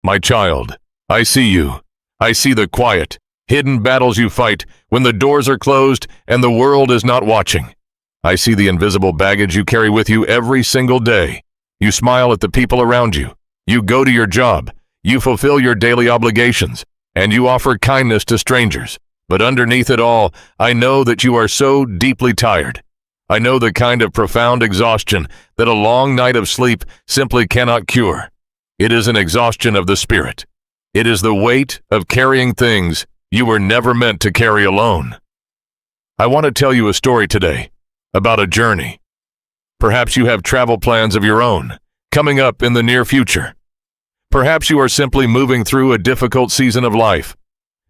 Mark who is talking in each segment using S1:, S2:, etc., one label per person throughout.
S1: My child, I see you. I see the quiet, hidden battles you fight when the doors are closed and the world is not watching. I see the invisible baggage you carry with you every single day. You smile at the people around you. You go to your job. You fulfill your daily obligations, and you offer kindness to strangers. But underneath it all, I know that you are so deeply tired. I know the kind of profound exhaustion that a long night of sleep simply cannot cure. It is an exhaustion of the spirit. It is the weight of carrying things you were never meant to carry alone. I want to tell you a story today about a journey. Perhaps you have travel plans of your own coming up in the near future. Perhaps you are simply moving through a difficult season of life,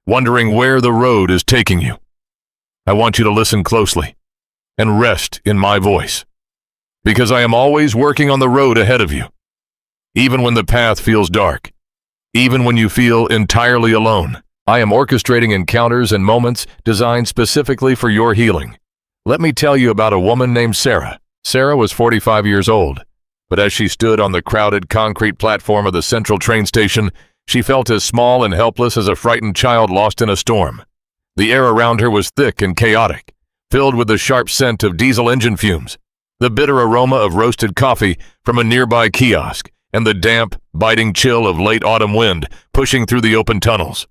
S1: wondering where the road is taking you. I want you to listen closely and rest in my voice, because I am always working on the road ahead of you. Even when the path feels dark, even when you feel entirely alone, I am orchestrating encounters and moments designed specifically for your healing. Let me tell you about a woman named Sarah. Sarah was 45 years old, but as she stood on the crowded concrete platform of the central train station, she felt as small and helpless as a frightened child lost in a storm. The air around her was thick and chaotic, filled with the sharp scent of diesel engine fumes, the bitter aroma of roasted coffee from a nearby kiosk, and the damp, biting chill of late autumn wind pushing through the open tunnels.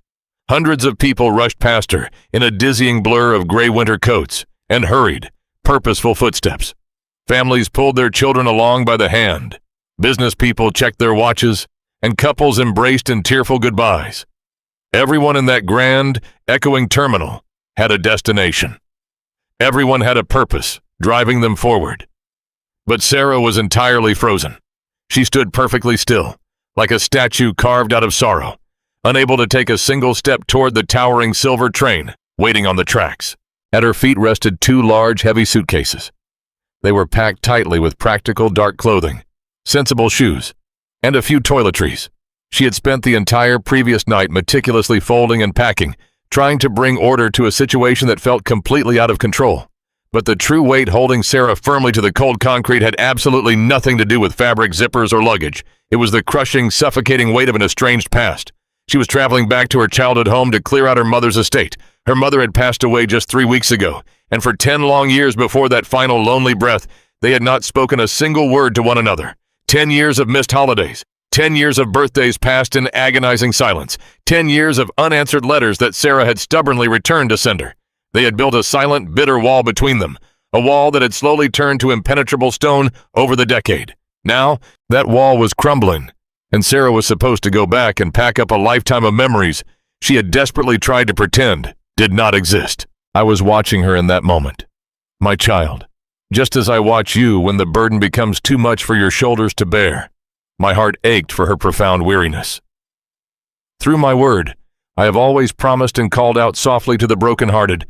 S1: Hundreds of people rushed past her in a dizzying blur of gray winter coats and hurried, purposeful footsteps. Families pulled their children along by the hand. Business people checked their watches, and couples embraced in tearful goodbyes. Everyone in that grand, echoing terminal had a destination. Everyone had a purpose, driving them forward. But Sarah was entirely frozen. She stood perfectly still, like a statue carved out of sorrow, unable to take a single step toward the towering silver train waiting on the tracks. At her feet rested two large, heavy suitcases. They were packed tightly with practical, dark clothing, sensible shoes, and a few toiletries. She had spent the entire previous night meticulously folding and packing, trying to bring order to a situation that felt completely out of control. But the true weight holding Sarah firmly to the cold concrete had absolutely nothing to do with fabric, zippers, or luggage. It was the crushing, suffocating weight of an estranged past. She was traveling back to her childhood home to clear out her mother's estate. Her mother had passed away just 3 weeks ago, and for 10 long years before that final lonely breath, they had not spoken a single word to one another. 10 years of missed holidays, 10 years of birthdays passed in agonizing silence, 10 years of unanswered letters that Sarah had stubbornly returned to sender. They had built a silent, bitter wall between them, a wall that had slowly turned to impenetrable stone over the decade. Now, that wall was crumbling, and Sarah was supposed to go back and pack up a lifetime of memories she had desperately tried to pretend did not exist. I was watching her in that moment. My child, just as I watch you when the burden becomes too much for your shoulders to bear, my heart ached for her profound weariness. Through my word, I have always promised and called out softly to the brokenhearted,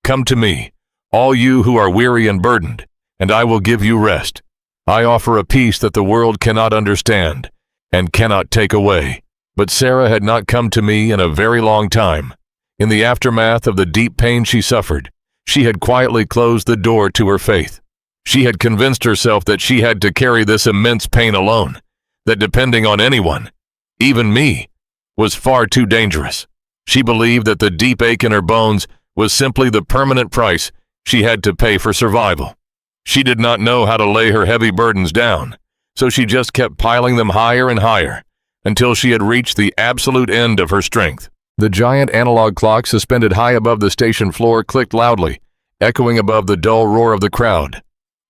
S1: "Come to me, all you who are weary and burdened, and I will give you rest." I offer a peace that the world cannot understand and cannot take away. But Sarah had not come to me in a very long time. In the aftermath of the deep pain she suffered, she had quietly closed the door to her faith. She had convinced herself that she had to carry this immense pain alone, that depending on anyone, even me, was far too dangerous. She believed that the deep ache in her bones was simply the permanent price she had to pay for survival. She did not know how to lay her heavy burdens down, so she just kept piling them higher and higher until she had reached the absolute end of her strength. The giant analog clock suspended high above the station floor clicked loudly, echoing above the dull roar of the crowd.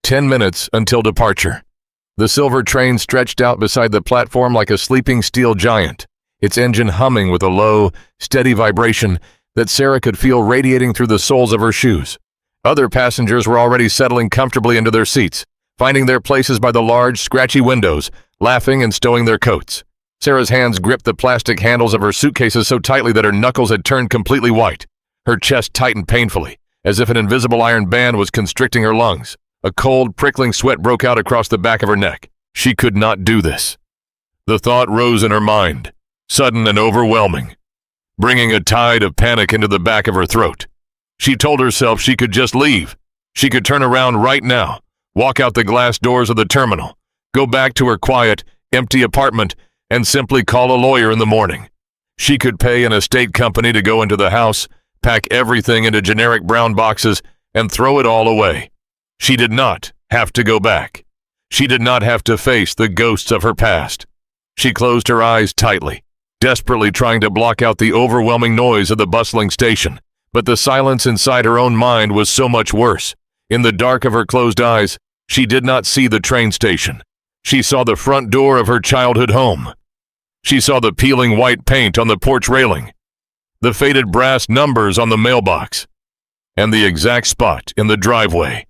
S1: 10 minutes until departure. The silver train stretched out beside the platform like a sleeping steel giant, its engine humming with a low, steady vibration that Sarah could feel radiating through the soles of her shoes. Other passengers were already settling comfortably into their seats, finding their places by the large, scratchy windows, laughing and stowing their coats. Sarah's hands gripped the plastic handles of her suitcases so tightly that her knuckles had turned completely white. Her chest tightened painfully, as if an invisible iron band was constricting her lungs. A cold, prickling sweat broke out across the back of her neck. She could not do this. The thought rose in her mind, sudden and overwhelming, bringing a tide of panic into the back of her throat. She told herself she could just leave. She could turn around right now, walk out the glass doors of the terminal, go back to her quiet, empty apartment, and simply call a lawyer in the morning. She could pay an estate company to go into the house, pack everything into generic brown boxes, and throw it all away. She did not have to go back. She did not have to face the ghosts of her past. She closed her eyes tightly, desperately trying to block out the overwhelming noise of the bustling station. But the silence inside her own mind was so much worse. In the dark of her closed eyes, she did not see the train station. She saw the front door of her childhood home. She saw the peeling white paint on the porch railing, the faded brass numbers on the mailbox, and the exact spot in the driveway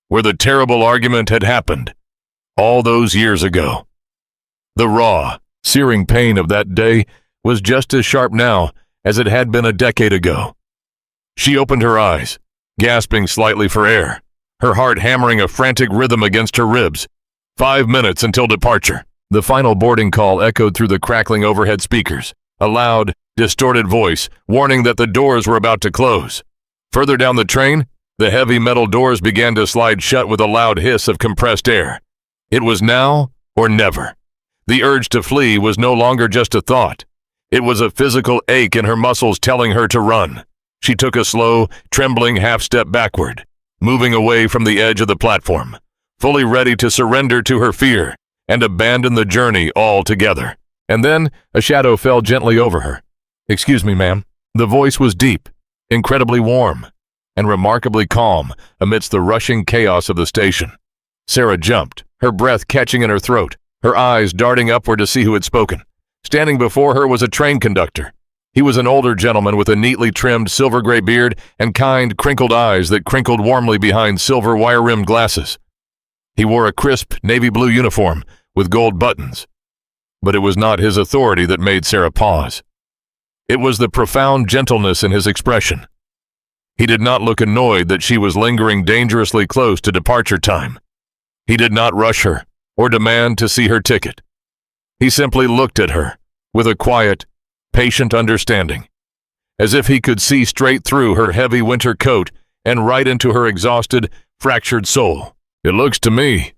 S1: where the terrible argument had happened all those years ago. The raw, searing pain of that day was just as sharp now as it had been a decade ago. She opened her eyes, gasping slightly for air, her heart hammering a frantic rhythm against her ribs. 5 minutes until departure. The final boarding call echoed through the crackling overhead speakers, a loud, distorted voice warning that the doors were about to close. Further down the train, the heavy metal doors began to slide shut with a loud hiss of compressed air. It was now or never. The urge to flee was no longer just a thought. It was a physical ache in her muscles telling her to run. She took a slow, trembling half-step backward, moving away from the edge of the platform, fully ready to surrender to her fear and abandon the journey altogether. And then a shadow fell gently over her. "Excuse me, ma'am." The voice was deep, incredibly warm, and remarkably calm amidst the rushing chaos of the station. Sarah jumped, her breath catching in her throat, her eyes darting upward to see who had spoken. Standing before her was a train conductor. He was an older gentleman with a neatly trimmed silver-gray beard and kind, crinkled eyes that crinkled warmly behind silver wire-rimmed glasses. He wore a crisp navy blue uniform with gold buttons. But it was not his authority that made Sarah pause. It was the profound gentleness in his expression. He did not look annoyed that she was lingering dangerously close to departure time. He did not rush her or demand to see her ticket. He simply looked at her with a quiet, patient understanding, as if he could see straight through her heavy winter coat and right into her exhausted, fractured soul. "It looks to me,"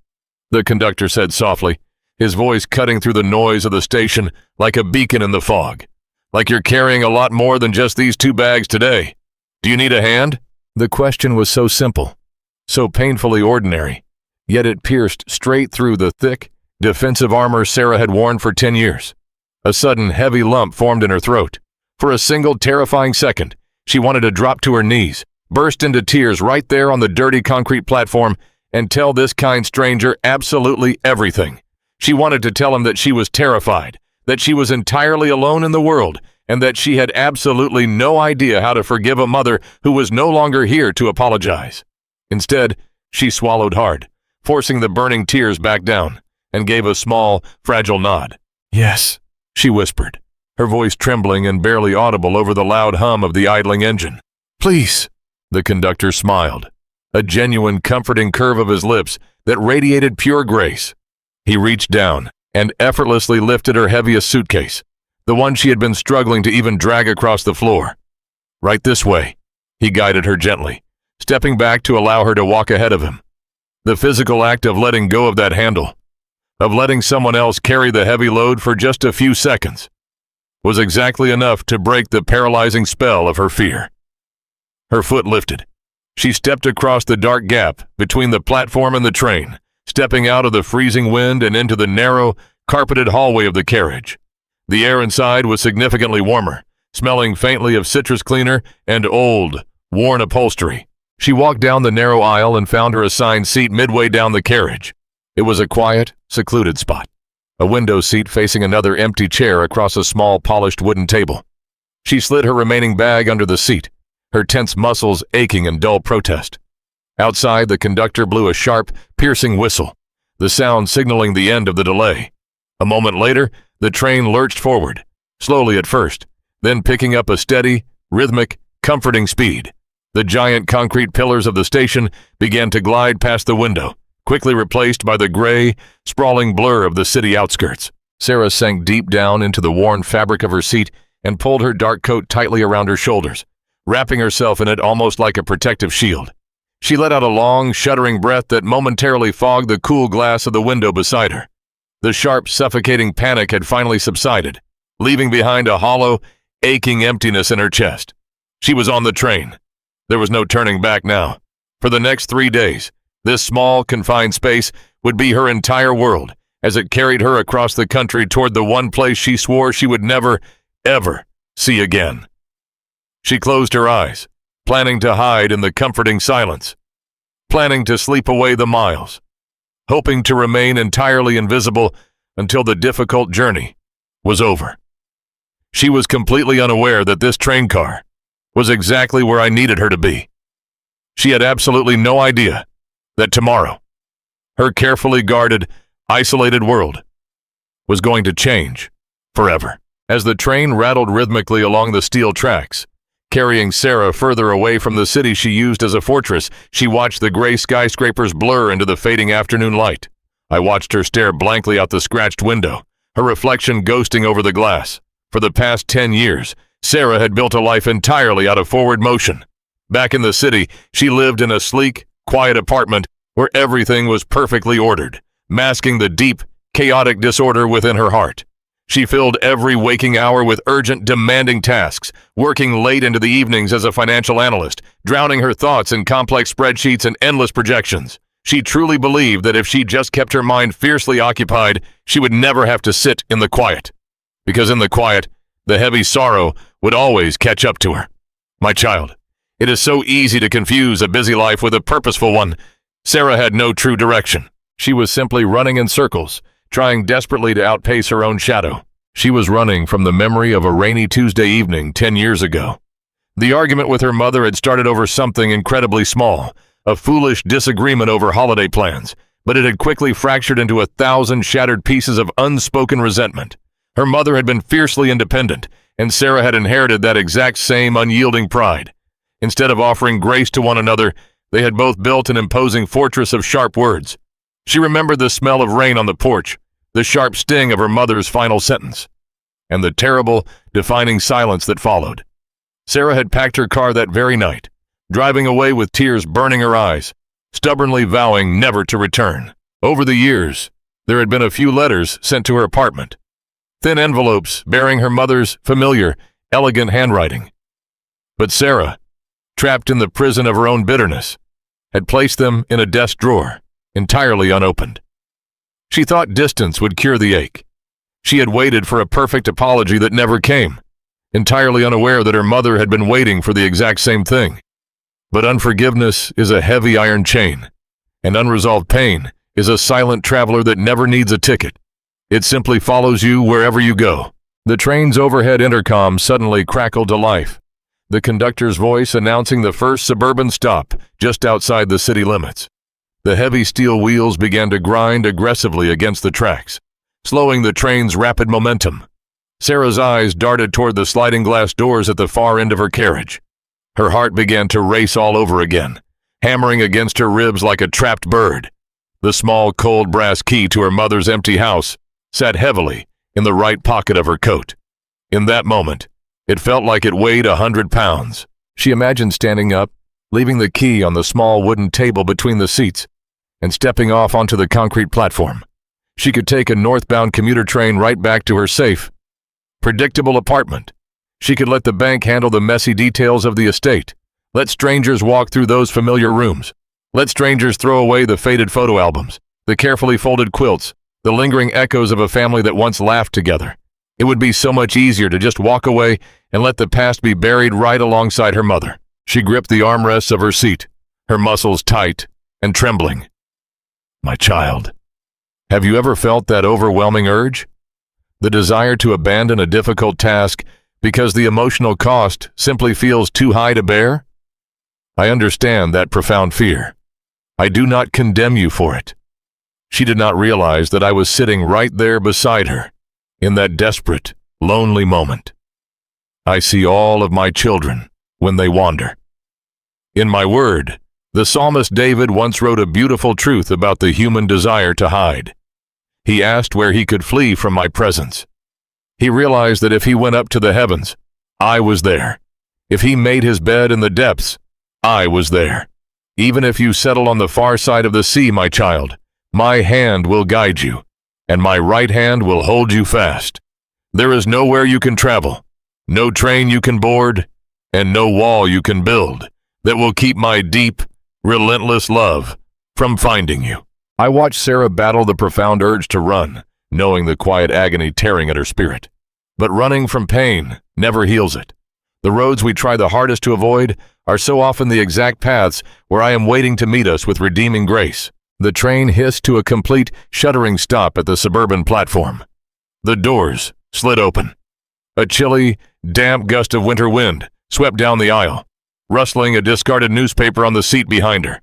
S1: the conductor said softly, his voice cutting through the noise of the station like a beacon in the fog, "like you're carrying a lot more than just these 2 bags today. Do you need a hand?" The question was so simple, so painfully ordinary, yet it pierced straight through the thick, defensive armor Sarah had worn for 10 years. A sudden heavy lump formed in her throat. For a single terrifying second, she wanted to drop to her knees, burst into tears right there on the dirty concrete platform, and tell this kind stranger absolutely everything. She wanted to tell him that she was terrified, that she was entirely alone in the world, and that she had absolutely no idea how to forgive a mother who was no longer here to apologize. Instead, she swallowed hard, forcing the burning tears back down, and gave a small, fragile nod. "Yes," she whispered, her voice trembling and barely audible over the loud hum of the idling engine. "Please." The conductor smiled, a genuine, comforting curve of his lips that radiated pure grace. He reached down and effortlessly lifted her heaviest suitcase, the one she had been struggling to even drag across the floor. "Right this way," he guided her gently, stepping back to allow her to walk ahead of him. The physical act of letting go of that handle, of letting someone else carry the heavy load for just a few seconds, was exactly enough to break the paralyzing spell of her fear. Her foot lifted. She stepped across the dark gap between the platform and the train, stepping out of the freezing wind and into the narrow, carpeted hallway of the carriage. The air inside was significantly warmer, smelling faintly of citrus cleaner and old, worn upholstery. She walked down the narrow aisle and found her assigned seat midway down the carriage. It was a quiet, secluded spot, a window seat facing another empty chair across a small, polished wooden table. She slid her remaining bag under the seat, her tense muscles aching in dull protest. Outside, the conductor blew a sharp, piercing whistle, the sound signaling the end of the delay. A moment later, the train lurched forward, slowly at first, then picking up a steady, rhythmic, comforting speed. The giant concrete pillars of the station began to glide past the window, quickly replaced by the gray, sprawling blur of the city outskirts. Sarah sank deep down into the worn fabric of her seat and pulled her dark coat tightly around her shoulders, wrapping herself in it almost like a protective shield. She let out a long, shuddering breath that momentarily fogged the cool glass of the window beside her. The sharp, suffocating panic had finally subsided, leaving behind a hollow, aching emptiness in her chest. She was on the train. There was no turning back now. For the next 3 days, this small, confined space would be her entire world as it carried her across the country toward the one place she swore she would never, ever see again. She closed her eyes, planning to hide in the comforting silence, planning to sleep away the miles, hoping to remain entirely invisible until the difficult journey was over. She was completely unaware that this train car was exactly where I needed her to be. She had absolutely no idea that tomorrow, her carefully guarded, isolated world was going to change forever. As the train rattled rhythmically along the steel tracks, carrying Sarah further away from the city she used as a fortress, she watched the gray skyscrapers blur into the fading afternoon light. I watched her stare blankly out the scratched window, her reflection ghosting over the glass. For the past 10 years, Sarah had built a life entirely out of forward motion. Back in the city, she lived in a sleek, quiet apartment where everything was perfectly ordered, masking the deep, chaotic disorder within her heart. She filled every waking hour with urgent, demanding tasks, working late into the evenings as a financial analyst, drowning her thoughts in complex spreadsheets and endless projections. She truly believed that if she just kept her mind fiercely occupied, she would never have to sit in the quiet. Because in the quiet, the heavy sorrow would always catch up to her. My child, it is so easy to confuse a busy life with a purposeful one. Sarah had no true direction. She was simply running in circles, trying desperately to outpace her own shadow. She was running from the memory of a rainy Tuesday evening 10 years ago. The argument with her mother had started over something incredibly small, a foolish disagreement over holiday plans, but it had quickly fractured into 1,000 shattered pieces of unspoken resentment. Her mother had been fiercely independent, and Sarah had inherited that exact same unyielding pride. Instead of offering grace to one another, they had both built an imposing fortress of sharp words. She remembered the smell of rain on the porch, the sharp sting of her mother's final sentence, and the terrible, defining silence that followed. Sarah had packed her car that very night, driving away with tears burning her eyes, stubbornly vowing never to return. Over the years, there had been a few letters sent to her apartment, thin envelopes bearing her mother's familiar, elegant handwriting. But Sarah, trapped in the prison of her own bitterness, had placed them in a desk drawer, entirely unopened. She thought distance would cure the ache. She had waited for a perfect apology that never came, entirely unaware that her mother had been waiting for the exact same thing. But unforgiveness is a heavy iron chain, and unresolved pain is a silent traveler that never needs a ticket. It simply follows you wherever you go. The train's overhead intercom suddenly crackled to life, the conductor's voice announcing the first suburban stop just outside the city limits. The heavy steel wheels began to grind aggressively against the tracks, slowing the train's rapid momentum. Sarah's eyes darted toward the sliding glass doors at the far end of her carriage. Her heart began to race all over again, hammering against her ribs like a trapped bird. The small, cold brass key to her mother's empty house sat heavily in the right pocket of her coat. In that moment, it felt like it weighed 100 pounds. She imagined standing up, leaving the key on the small wooden table between the seats, and stepping off onto the concrete platform. She could take a northbound commuter train right back to her safe, predictable apartment. She could let the bank handle the messy details of the estate. Let strangers walk through those familiar rooms. Let strangers throw away the faded photo albums, the carefully folded quilts, the lingering echoes of a family that once laughed together. It would be so much easier to just walk away and let the past be buried right alongside her mother. She gripped the armrests of her seat, her muscles tight and trembling. My child, have you ever felt that overwhelming urge? The desire to abandon a difficult task because the emotional cost simply feels too high to bear? I understand that profound fear. I do not condemn you for it. She did not realize that I was sitting right there beside her in that desperate, lonely moment. I see all of my children when they wander. In my word, the psalmist David once wrote a beautiful truth about the human desire to hide. He asked where he could flee from my presence. He realized that if he went up to the heavens, I was there. If he made his bed in the depths, I was there. Even if you settle on the far side of the sea, my child, my hand will guide you, and my right hand will hold you fast. There is nowhere you can travel, no train you can board, and no wall you can build that will keep my deep, relentless love from finding you." I watched Sarah battle the profound urge to run, knowing the quiet agony tearing at her spirit. But running from pain never heals it. The roads we try the hardest to avoid are so often the exact paths where I am waiting to meet us with redeeming grace. The train hissed to a complete, shuddering stop at the suburban platform. The doors slid open. A chilly, damp gust of winter wind swept down the aisle, rustling a discarded newspaper on the seat behind her.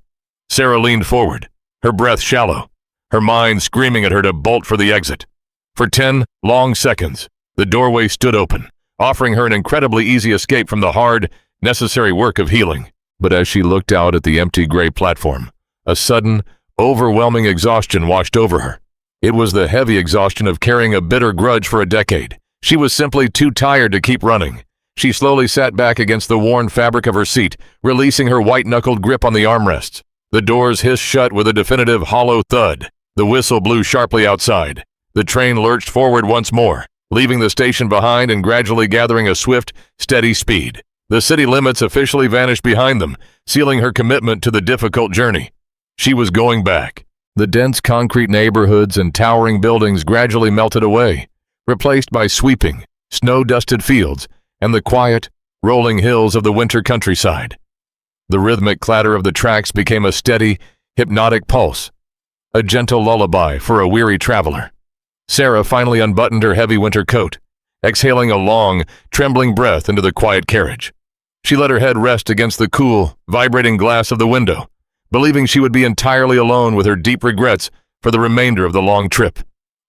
S1: Sarah leaned forward, her breath shallow, her mind screaming at her to bolt for the exit. For 10 long seconds, the doorway stood open, offering her an incredibly easy escape from the hard, necessary work of healing. But as she looked out at the empty gray platform, a sudden, overwhelming exhaustion washed over her. It was the heavy exhaustion of carrying a bitter grudge for a decade. She was simply too tired to keep running. She slowly sat back against the worn fabric of her seat, releasing her white-knuckled grip on the armrests. The doors hissed shut with a definitive hollow thud. The whistle blew sharply outside. The train lurched forward once more, leaving the station behind and gradually gathering a swift, steady speed. The city limits officially vanished behind them, sealing her commitment to the difficult journey. She was going back. The dense concrete neighborhoods and towering buildings gradually melted away, replaced by sweeping, snow-dusted fields and the quiet, rolling hills of the winter countryside. The rhythmic clatter of the tracks became a steady, hypnotic pulse, a gentle lullaby for a weary traveler. Sarah finally unbuttoned her heavy winter coat, exhaling a long, trembling breath into the quiet carriage. She let her head rest against the cool, vibrating glass of the window, believing she would be entirely alone with her deep regrets for the remainder of the long trip.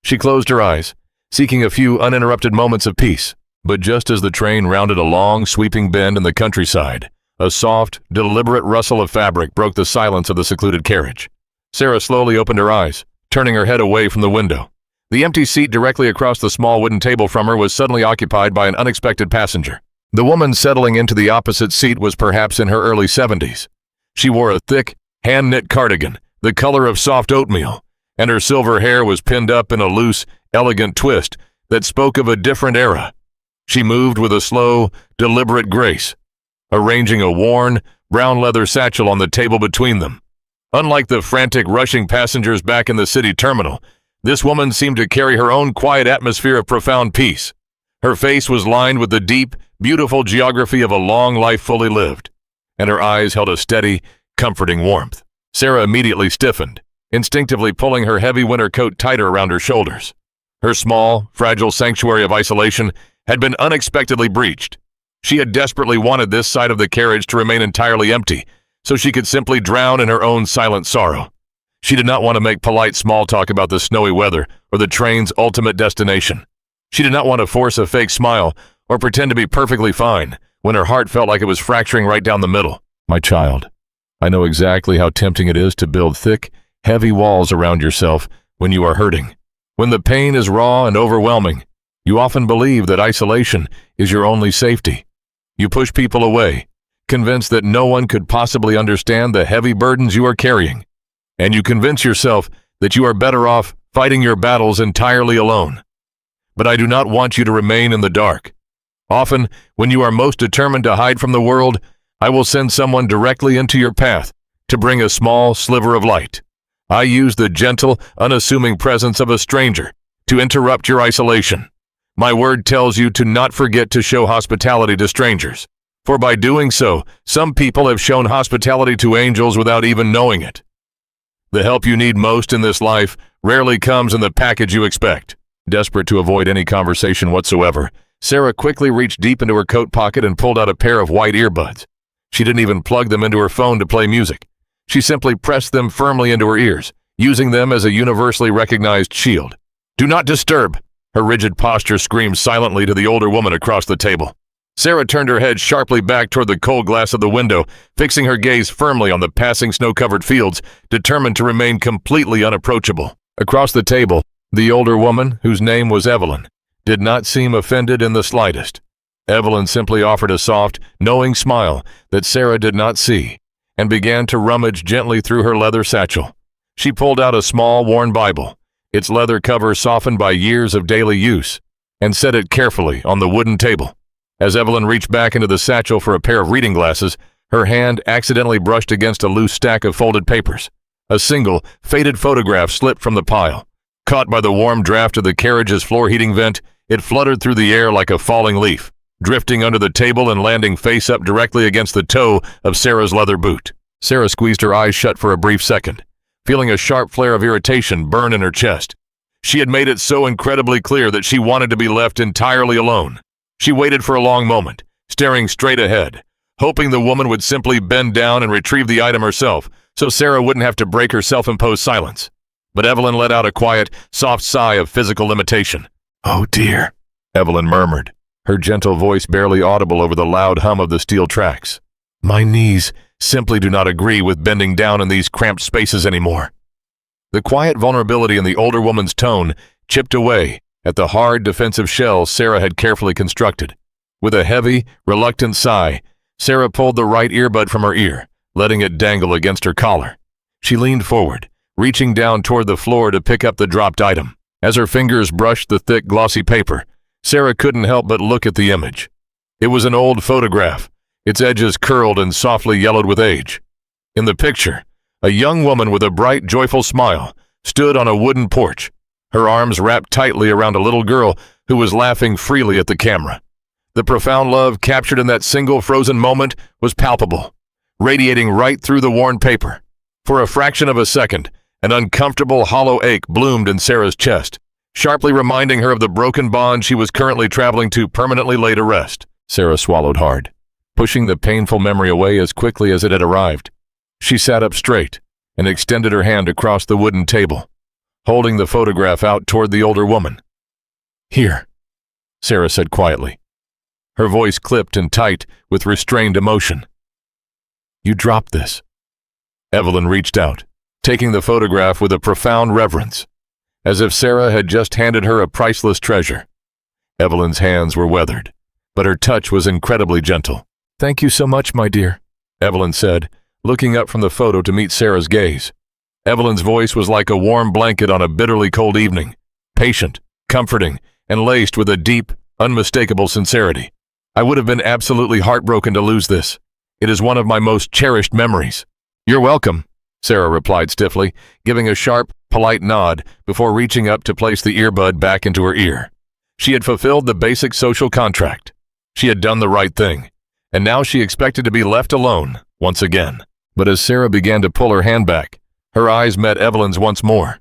S1: She closed her eyes, seeking a few uninterrupted moments of peace. But just as the train rounded a long, sweeping bend in the countryside, a soft, deliberate rustle of fabric broke the silence of the secluded carriage. Sarah slowly opened her eyes, turning her head away from the window. The empty seat directly across the small wooden table from her was suddenly occupied by an unexpected passenger. The woman settling into the opposite seat was perhaps in her early 70s. She wore a thick, hand-knit cardigan, the color of soft oatmeal, and her silver hair was pinned up in a loose, elegant twist that spoke of a different era. She moved with a slow, deliberate grace, arranging a worn, brown leather satchel on the table between them. Unlike the frantic, rushing passengers back in the city terminal, this woman seemed to carry her own quiet atmosphere of profound peace. Her face was lined with the deep, beautiful geography of a long life fully lived, and her eyes held a steady, comforting warmth. Sarah immediately stiffened, instinctively pulling her heavy winter coat tighter around her shoulders. Her small, fragile sanctuary of isolation had been unexpectedly breached. She had desperately wanted this side of the carriage to remain entirely empty, so she could simply drown in her own silent sorrow. She did not want to make polite small talk about the snowy weather or the train's ultimate destination. She did not want to force a fake smile or pretend to be perfectly fine when her heart felt like it was fracturing right down the middle. "My child, I know exactly how tempting it is to build thick, heavy walls around yourself when you are hurting. When the pain is raw and overwhelming, you often believe that isolation is your only safety. You push people away, convinced that no one could possibly understand the heavy burdens you are carrying. And you convince yourself that you are better off fighting your battles entirely alone. But I do not want you to remain in the dark. Often, when you are most determined to hide from the world, I will send someone directly into your path to bring a small sliver of light. I use the gentle, unassuming presence of a stranger to interrupt your isolation. My word tells you to not forget to show hospitality to strangers, for by doing so, some people have shown hospitality to angels without even knowing it. The help you need most in this life rarely comes in the package you expect." Desperate to avoid any conversation whatsoever, Sarah quickly reached deep into her coat pocket and pulled out a pair of white earbuds. She didn't even plug them into her phone to play music. She simply pressed them firmly into her ears, using them as a universally recognized shield. "Do not disturb!" Her rigid posture screamed silently to the older woman across the table. Sarah turned her head sharply back toward the cold glass of the window, fixing her gaze firmly on the passing snow-covered fields, determined to remain completely unapproachable. Across the table, the older woman, whose name was Evelyn, did not seem offended in the slightest. Evelyn simply offered a soft, knowing smile that Sarah did not see, and began to rummage gently through her leather satchel. She pulled out a small, worn Bible, its leather cover softened by years of daily use, and set it carefully on the wooden table. As Evelyn reached back into the satchel for a pair of reading glasses, her hand accidentally brushed against a loose stack of folded papers. A single, faded photograph slipped from the pile. Caught by the warm draft of the carriage's floor heating vent, it fluttered through the air like a falling leaf, drifting under the table and landing face up directly against the toe of Sarah's leather boot. Sarah squeezed her eyes shut for a brief second, feeling a sharp flare of irritation burn in her chest. She had made it so incredibly clear that she wanted to be left entirely alone. She waited for a long moment, staring straight ahead, hoping the woman would simply bend down and retrieve the item herself, so Sarah wouldn't have to break her self-imposed silence. But Evelyn let out a quiet, soft sigh of physical limitation. "Oh dear," Evelyn murmured, her gentle voice barely audible over the loud hum of the steel tracks. "My knees simply do not agree with bending down in these cramped spaces anymore." The quiet vulnerability in the older woman's tone chipped away at the hard defensive shell Sarah had carefully constructed. With a heavy, reluctant sigh, Sarah pulled the right earbud from her ear, letting it dangle against her collar. She leaned forward, reaching down toward the floor to pick up the dropped item. As her fingers brushed the thick, glossy paper, Sarah couldn't help but look at the image. It was an old photograph, its edges curled and softly yellowed with age. In the picture, a young woman with a bright, joyful smile stood on a wooden porch, her arms wrapped tightly around a little girl who was laughing freely at the camera. The profound love captured in that single frozen moment was palpable, radiating right through the worn paper. For a fraction of a second, an uncomfortable, hollow ache bloomed in Sarah's chest, sharply reminding her of the broken bond she was currently traveling to permanently lay to rest. Sarah swallowed hard, pushing the painful memory away as quickly as it had arrived. She sat up straight and extended her hand across the wooden table, holding the photograph out toward the older woman. "Here," Sarah said quietly, her voice clipped and tight with restrained emotion. "You dropped this." Evelyn reached out, taking the photograph with a profound reverence, as if Sarah had just handed her a priceless treasure. Evelyn's hands were weathered, but her touch was incredibly gentle. "Thank you so much, my dear," Evelyn said, looking up from the photo to meet Sarah's gaze. Evelyn's voice was like a warm blanket on a bitterly cold evening, patient, comforting, and laced with a deep, unmistakable sincerity. "I would have been absolutely heartbroken to lose this. It is one of my most cherished memories." "You're welcome," Sarah replied stiffly, giving a sharp, polite nod before reaching up to place the earbud back into her ear. She had fulfilled the basic social contract. She had done the right thing, and now she expected to be left alone once again. But as Sarah began to pull her hand back, her eyes met Evelyn's once more.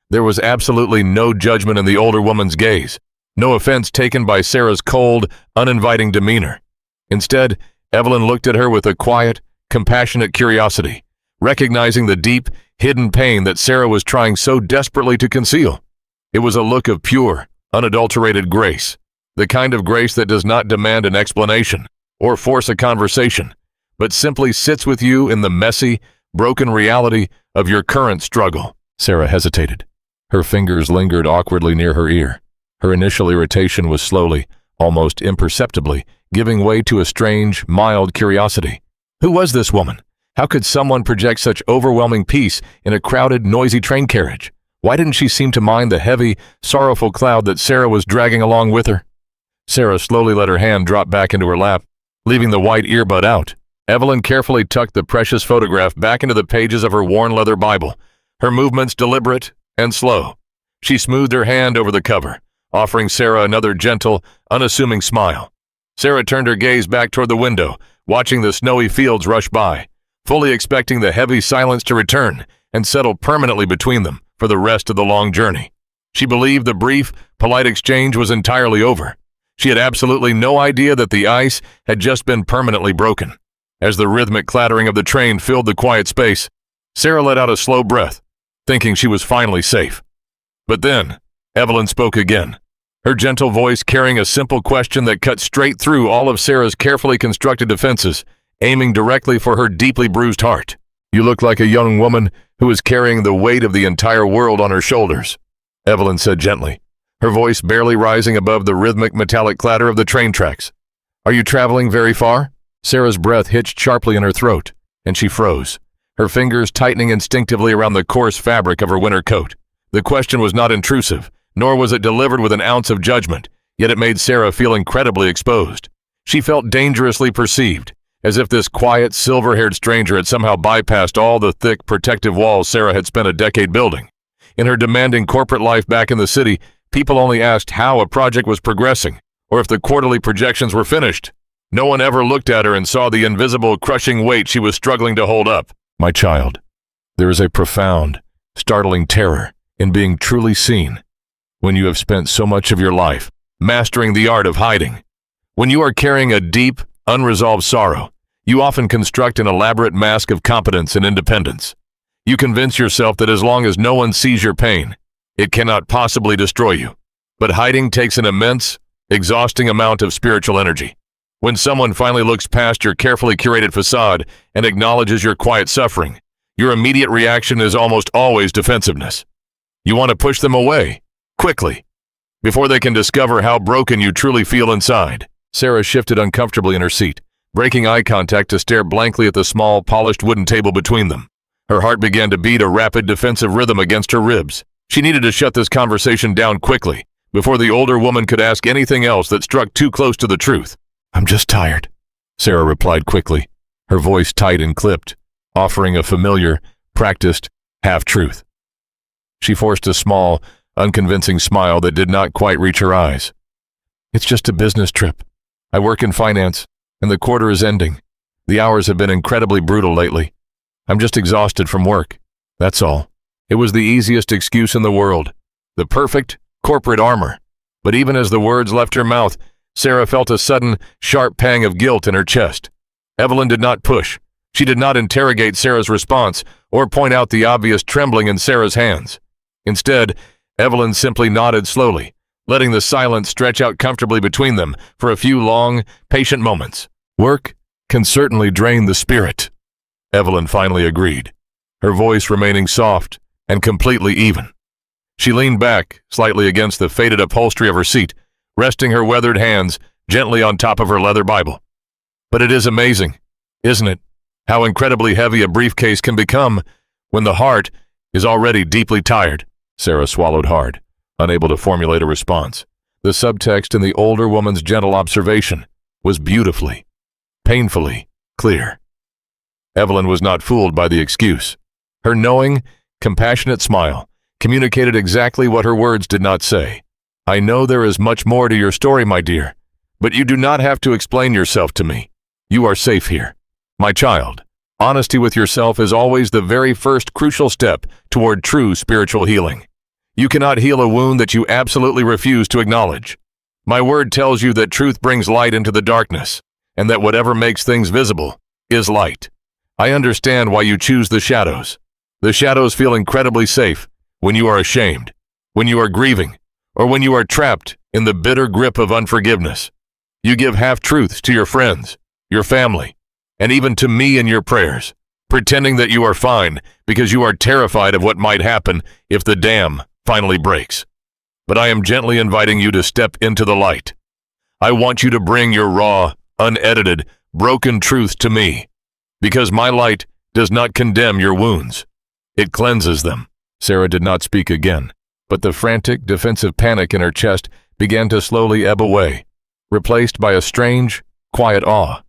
S1: There was absolutely no judgment in the older woman's gaze, no offense taken by Sarah's cold, uninviting demeanor. Instead, Evelyn looked at her with a quiet, compassionate curiosity, recognizing the deep, hidden pain that Sarah was trying so desperately to conceal. It was a look of pure, unadulterated grace, the kind of grace that does not demand an explanation or force a conversation, but simply sits with you in the messy, broken reality of your current struggle. Sarah hesitated. Her fingers lingered awkwardly near her ear. Her initial irritation was slowly, almost imperceptibly, giving way to a strange, mild curiosity. Who was this woman? How could someone project such overwhelming peace in a crowded, noisy train carriage? Why didn't she seem to mind the heavy, sorrowful cloud that Sarah was dragging along with her? Sarah slowly let her hand drop back into her lap, leaving the white earbud out. Evelyn carefully tucked the precious photograph back into the pages of her worn leather Bible, her movements deliberate and slow. She smoothed her hand over the cover, offering Sarah another gentle, unassuming smile. Sarah turned her gaze back toward the window, watching the snowy fields rush by, fully expecting the heavy silence to return and settle permanently between them for the rest of the long journey. She believed the brief, polite exchange was entirely over. She had absolutely no idea that the ice had just been permanently broken. As the rhythmic clattering of the train filled the quiet space, Sarah let out a slow breath, thinking she was finally safe. But then, Evelyn spoke again, her gentle voice carrying a simple question that cut straight through all of Sarah's carefully constructed defenses, aiming directly for her deeply bruised heart. "You look like a young woman who is carrying the weight of the entire world on her shoulders," Evelyn said gently, her voice barely rising above the rhythmic metallic clatter of the train tracks. "Are you traveling very far?" Sarah's breath hitched sharply in her throat, and she froze, her fingers tightening instinctively around the coarse fabric of her winter coat. The question was not intrusive, nor was it delivered with an ounce of judgment, yet it made Sarah feel incredibly exposed. She felt dangerously perceived, as if this quiet, silver-haired stranger had somehow bypassed all the thick, protective walls Sarah had spent a decade building. In her demanding corporate life back in the city, people only asked how a project was progressing, or if the quarterly projections were finished. No one ever looked at her and saw the invisible, crushing weight she was struggling to hold up. My child, there is a profound, startling terror in being truly seen when you have spent so much of your life mastering the art of hiding. When you are carrying a deep, unresolved sorrow, you often construct an elaborate mask of competence and independence. You convince yourself that as long as no one sees your pain, it cannot possibly destroy you. But hiding takes an immense, exhausting amount of spiritual energy. When someone finally looks past your carefully curated facade and acknowledges your quiet suffering, your immediate reaction is almost always defensiveness. You want to push them away, quickly, before they can discover how broken you truly feel inside. Sarah shifted uncomfortably in her seat, breaking eye contact to stare blankly at the small, polished wooden table between them. Her heart began to beat a rapid defensive rhythm against her ribs. She needed to shut this conversation down quickly, before the older woman could ask anything else that struck too close to the truth. I'm just tired, Sarah replied quickly, her voice tight and clipped, offering a familiar, practiced half-truth. She forced a small, unconvincing smile that did not quite reach her eyes. It's just a business trip. I work in finance, and the quarter is ending. The hours have been incredibly brutal lately. I'm just exhausted from work. That's all. It was the easiest excuse in the world. The perfect corporate armor. But even as the words left her mouth, Sarah felt a sudden, sharp pang of guilt in her chest. Evelyn did not push. She did not interrogate Sarah's response or point out the obvious trembling in Sarah's hands. Instead, Evelyn simply nodded slowly, letting the silence stretch out comfortably between them for a few long, patient moments. Work can certainly drain the spirit, Evelyn finally agreed, her voice remaining soft and completely even. She leaned back, slightly against the faded upholstery of her seat, resting her weathered hands gently on top of her leather Bible. But it is amazing, isn't it, how incredibly heavy a briefcase can become when the heart is already deeply tired. Sarah swallowed hard, unable to formulate a response. The subtext in the older woman's gentle observation was beautifully, painfully clear. Evelyn was not fooled by the excuse. Her knowing, compassionate smile communicated exactly what her words did not say. I know there is much more to your story, my dear, but you do not have to explain yourself to me. You are safe here. My child, honesty with yourself is always the very first crucial step toward true spiritual healing. You cannot heal a wound that you absolutely refuse to acknowledge. My word tells you that truth brings light into the darkness, and that whatever makes things visible is light. I understand why you choose the shadows. The shadows feel incredibly safe when you are ashamed, when you are grieving, or when you are trapped in the bitter grip of unforgiveness. You give half-truths to your friends, your family, and even to me in your prayers, pretending that you are fine because you are terrified of what might happen if the dam finally breaks. But I am gently inviting you to step into the light. I want you to bring your raw, unedited, broken truth to me, because my light does not condemn your wounds. It cleanses them. Sarah did not speak again, but the frantic, defensive panic in her chest began to slowly ebb away, replaced by a strange, quiet awe.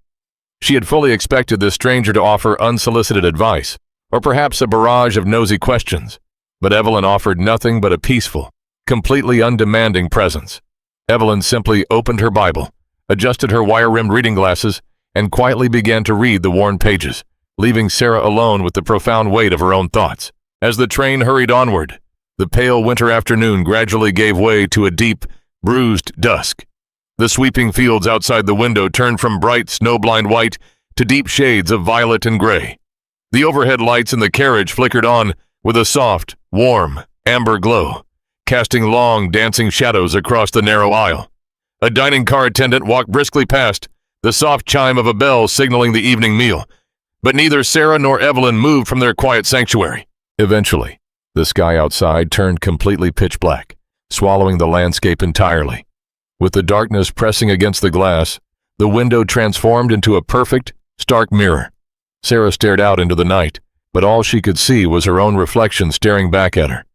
S1: She had fully expected this stranger to offer unsolicited advice, or perhaps a barrage of nosy questions, but Evelyn offered nothing but a peaceful, completely undemanding presence. Evelyn simply opened her Bible, adjusted her wire-rimmed reading glasses, and quietly began to read the worn pages, leaving Sarah alone with the profound weight of her own thoughts. As the train hurried onward, the pale winter afternoon gradually gave way to a deep, bruised dusk. The sweeping fields outside the window turned from bright, snow-blind white to deep shades of violet and gray. The overhead lights in the carriage flickered on with a soft, warm, amber glow, casting long, dancing shadows across the narrow aisle. A dining car attendant walked briskly past, the soft chime of a bell signaling the evening meal, but neither Sarah nor Evelyn moved from their quiet sanctuary. Eventually, the sky outside turned completely pitch black, swallowing the landscape entirely. With the darkness pressing against the glass, the window transformed into a perfect, stark mirror. Sarah stared out into the night, but all she could see was her own reflection staring back at her.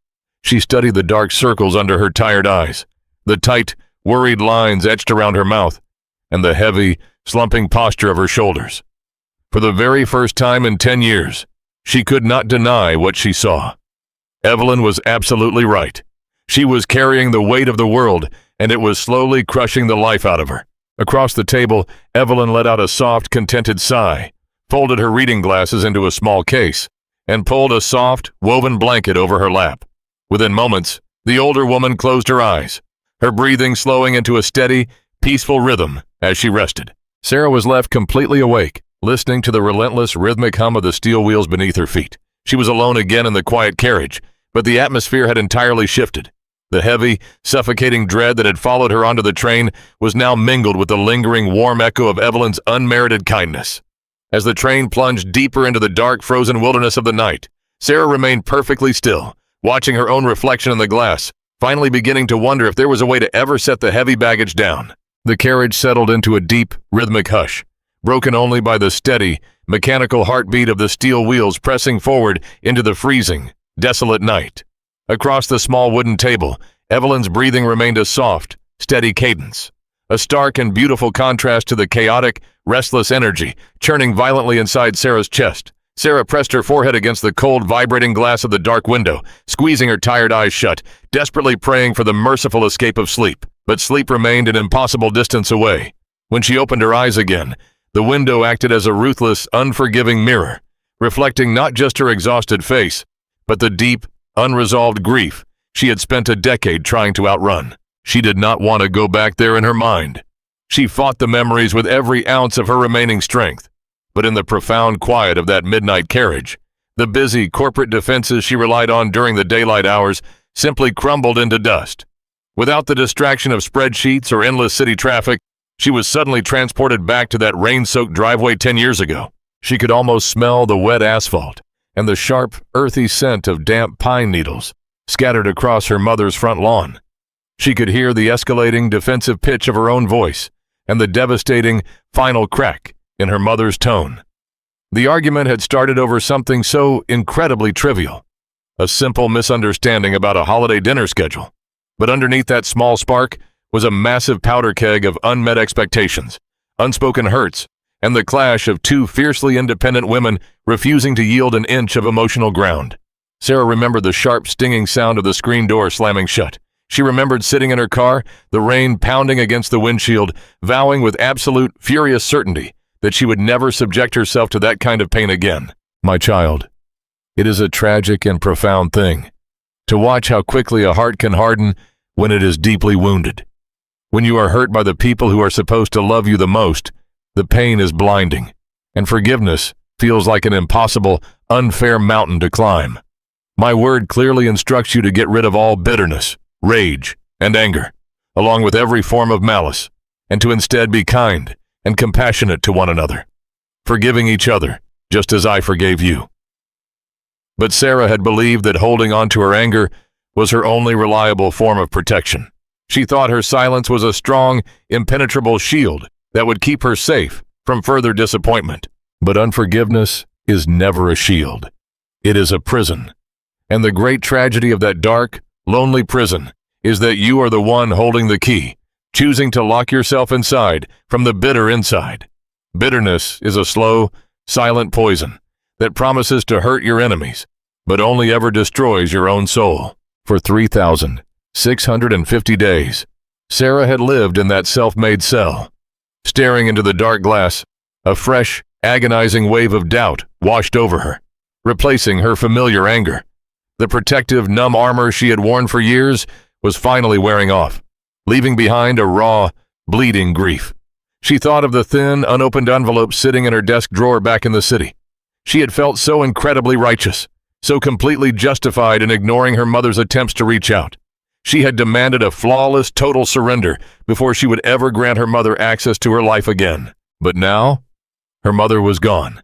S1: She studied the dark circles under her tired eyes, the tight, worried lines etched around her mouth, and the heavy, slumping posture of her shoulders. For the very first time in 10 years, she could not deny what she saw. Evelyn was absolutely right. She was carrying the weight of the world, and it was slowly crushing the life out of her. Across the table, Evelyn let out a soft, contented sigh, folded her reading glasses into a small case, and pulled a soft, woven blanket over her lap. Within moments, the older woman closed her eyes, her breathing slowing into a steady, peaceful rhythm as she rested. Sarah was left completely awake, listening to the relentless, rhythmic hum of the steel wheels beneath her feet. She was alone again in the quiet carriage, but the atmosphere had entirely shifted. The heavy, suffocating dread that had followed her onto the train was now mingled with the lingering, warm echo of Evelyn's unmerited kindness. As the train plunged deeper into the dark, frozen wilderness of the night, Sarah remained perfectly still, watching her own reflection in the glass, finally beginning to wonder if there was a way to ever set the heavy baggage down. The carriage settled into a deep, rhythmic hush, broken only by the steady, mechanical heartbeat of the steel wheels pressing forward into the freezing, desolate night. Across the small wooden table, Evelyn's breathing remained a soft, steady cadence, a stark and beautiful contrast to the chaotic, restless energy churning violently inside Sarah's chest. Sarah pressed her forehead against the cold, vibrating glass of the dark window, squeezing her tired eyes shut, desperately praying for the merciful escape of sleep. But sleep remained an impossible distance away. When she opened her eyes again, the window acted as a ruthless, unforgiving mirror, reflecting not just her exhausted face, but the deep, unresolved grief she had spent a decade trying to outrun. She did not want to go back there in her mind. She fought the memories with every ounce of her remaining strength. But in the profound quiet of that midnight carriage, the busy corporate defenses she relied on during the daylight hours simply crumbled into dust. Without the distraction of spreadsheets or endless city traffic, she was suddenly transported back to that rain-soaked driveway 10 years ago. She could almost smell the wet asphalt and the sharp, earthy scent of damp pine needles scattered across her mother's front lawn. She could hear the escalating, defensive pitch of her own voice and the devastating, final crack in her mother's tone. The argument had started over something so incredibly trivial, a simple misunderstanding about a holiday dinner schedule. But underneath that small spark was a massive powder keg of unmet expectations, unspoken hurts, and the clash of two fiercely independent women refusing to yield an inch of emotional ground. Sarah remembered the sharp, stinging sound of the screen door slamming shut. She remembered sitting in her car, the rain pounding against the windshield, vowing with absolute, furious certainty that she would never subject herself to that kind of pain again. My child, it is a tragic and profound thing to watch how quickly a heart can harden when it is deeply wounded. When you are hurt by the people who are supposed to love you the most, the pain is blinding, and forgiveness feels like an impossible, unfair mountain to climb. My word clearly instructs you to get rid of all bitterness, rage, and anger, along with every form of malice, and to instead be kind and compassionate to one another, forgiving each other, just as I forgave you. But Sarah had believed that holding on to her anger was her only reliable form of protection. She thought her silence was a strong, impenetrable shield that would keep her safe from further disappointment. But unforgiveness is never a shield. It is a prison. And the great tragedy of that dark, lonely prison is that you are the one holding the key, choosing to lock yourself inside from the bitter inside. Bitterness is a slow, silent poison that promises to hurt your enemies, but only ever destroys your own soul. For 3,650 days, Sarah had lived in that self-made cell. Staring into the dark glass, a fresh, agonizing wave of doubt washed over her, replacing her familiar anger. The protective, numb armor she had worn for years was finally wearing off, leaving behind a raw, bleeding grief. She thought of the thin, unopened envelope sitting in her desk drawer back in the city. She had felt so incredibly righteous, so completely justified in ignoring her mother's attempts to reach out. She had demanded a flawless, total surrender before she would ever grant her mother access to her life again. But now, her mother was gone.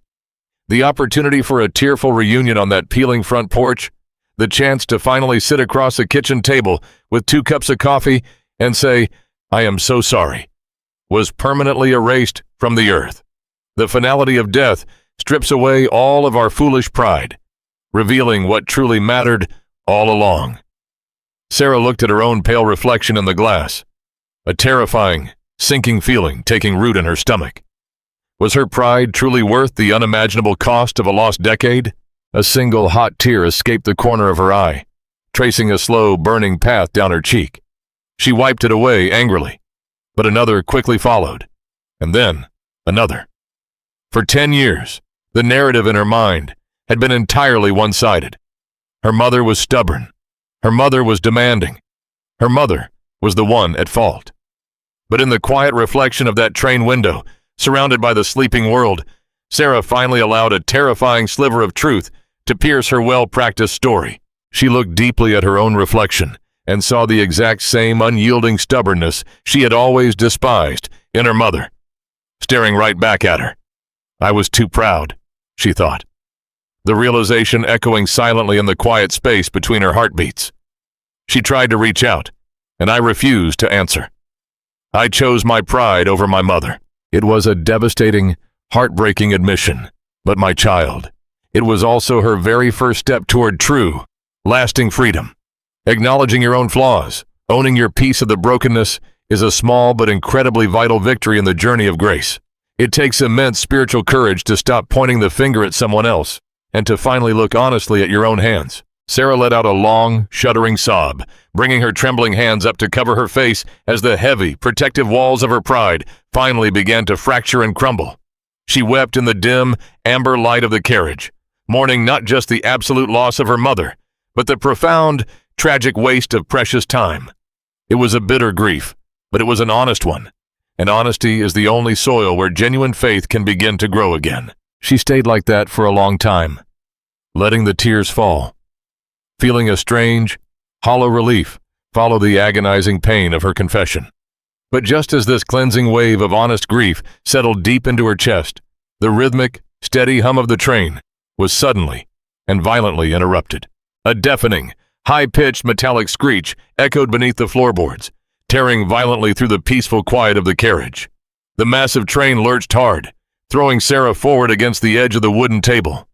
S1: The opportunity for a tearful reunion on that peeling front porch, the chance to finally sit across a kitchen table with 2 cups of coffee and say, "I am so sorry," was permanently erased from the earth. The finality of death strips away all of our foolish pride, revealing what truly mattered all along. Sarah looked at her own pale reflection in the glass, a terrifying, sinking feeling taking root in her stomach. Was her pride truly worth the unimaginable cost of a lost decade? A single hot tear escaped the corner of her eye, tracing a slow, burning path down her cheek. She wiped it away angrily, but another quickly followed, and then another. For 10 years, the narrative in her mind had been entirely one-sided. Her mother was stubborn. Her mother was demanding. Her mother was the one at fault. But in the quiet reflection of that train window, surrounded by the sleeping world, Sarah finally allowed a terrifying sliver of truth to pierce her well-practiced story. She looked deeply at her own reflection and saw the exact same unyielding stubbornness she had always despised in her mother, staring right back at her. I was too proud, she thought, the realization echoing silently in the quiet space between her heartbeats. She tried to reach out, and I refused to answer. I chose my pride over my mother. It was a devastating, heartbreaking admission, but my child, it was also her very first step toward true, lasting freedom. Acknowledging your own flaws, owning your piece of the brokenness, is a small but incredibly vital victory in the journey of grace. It takes immense spiritual courage to stop pointing the finger at someone else and to finally look honestly at your own hands. Sarah let out a long, shuddering sob, bringing her trembling hands up to cover her face as the heavy, protective walls of her pride finally began to fracture and crumble. She wept in the dim, amber light of the carriage, mourning not just the absolute loss of her mother, but the profound, tragic waste of precious time. It was a bitter grief, but it was an honest one, and honesty is the only soil where genuine faith can begin to grow again. She stayed like that for a long time, letting the tears fall, feeling a strange, hollow relief follow the agonizing pain of her confession. But just as this cleansing wave of honest grief settled deep into her chest, the rhythmic, steady hum of the train was suddenly and violently interrupted. A deafening, high-pitched metallic screech echoed beneath the floorboards, tearing violently through the peaceful quiet of the carriage. The massive train lurched hard, throwing Sarah forward against the edge of the wooden table.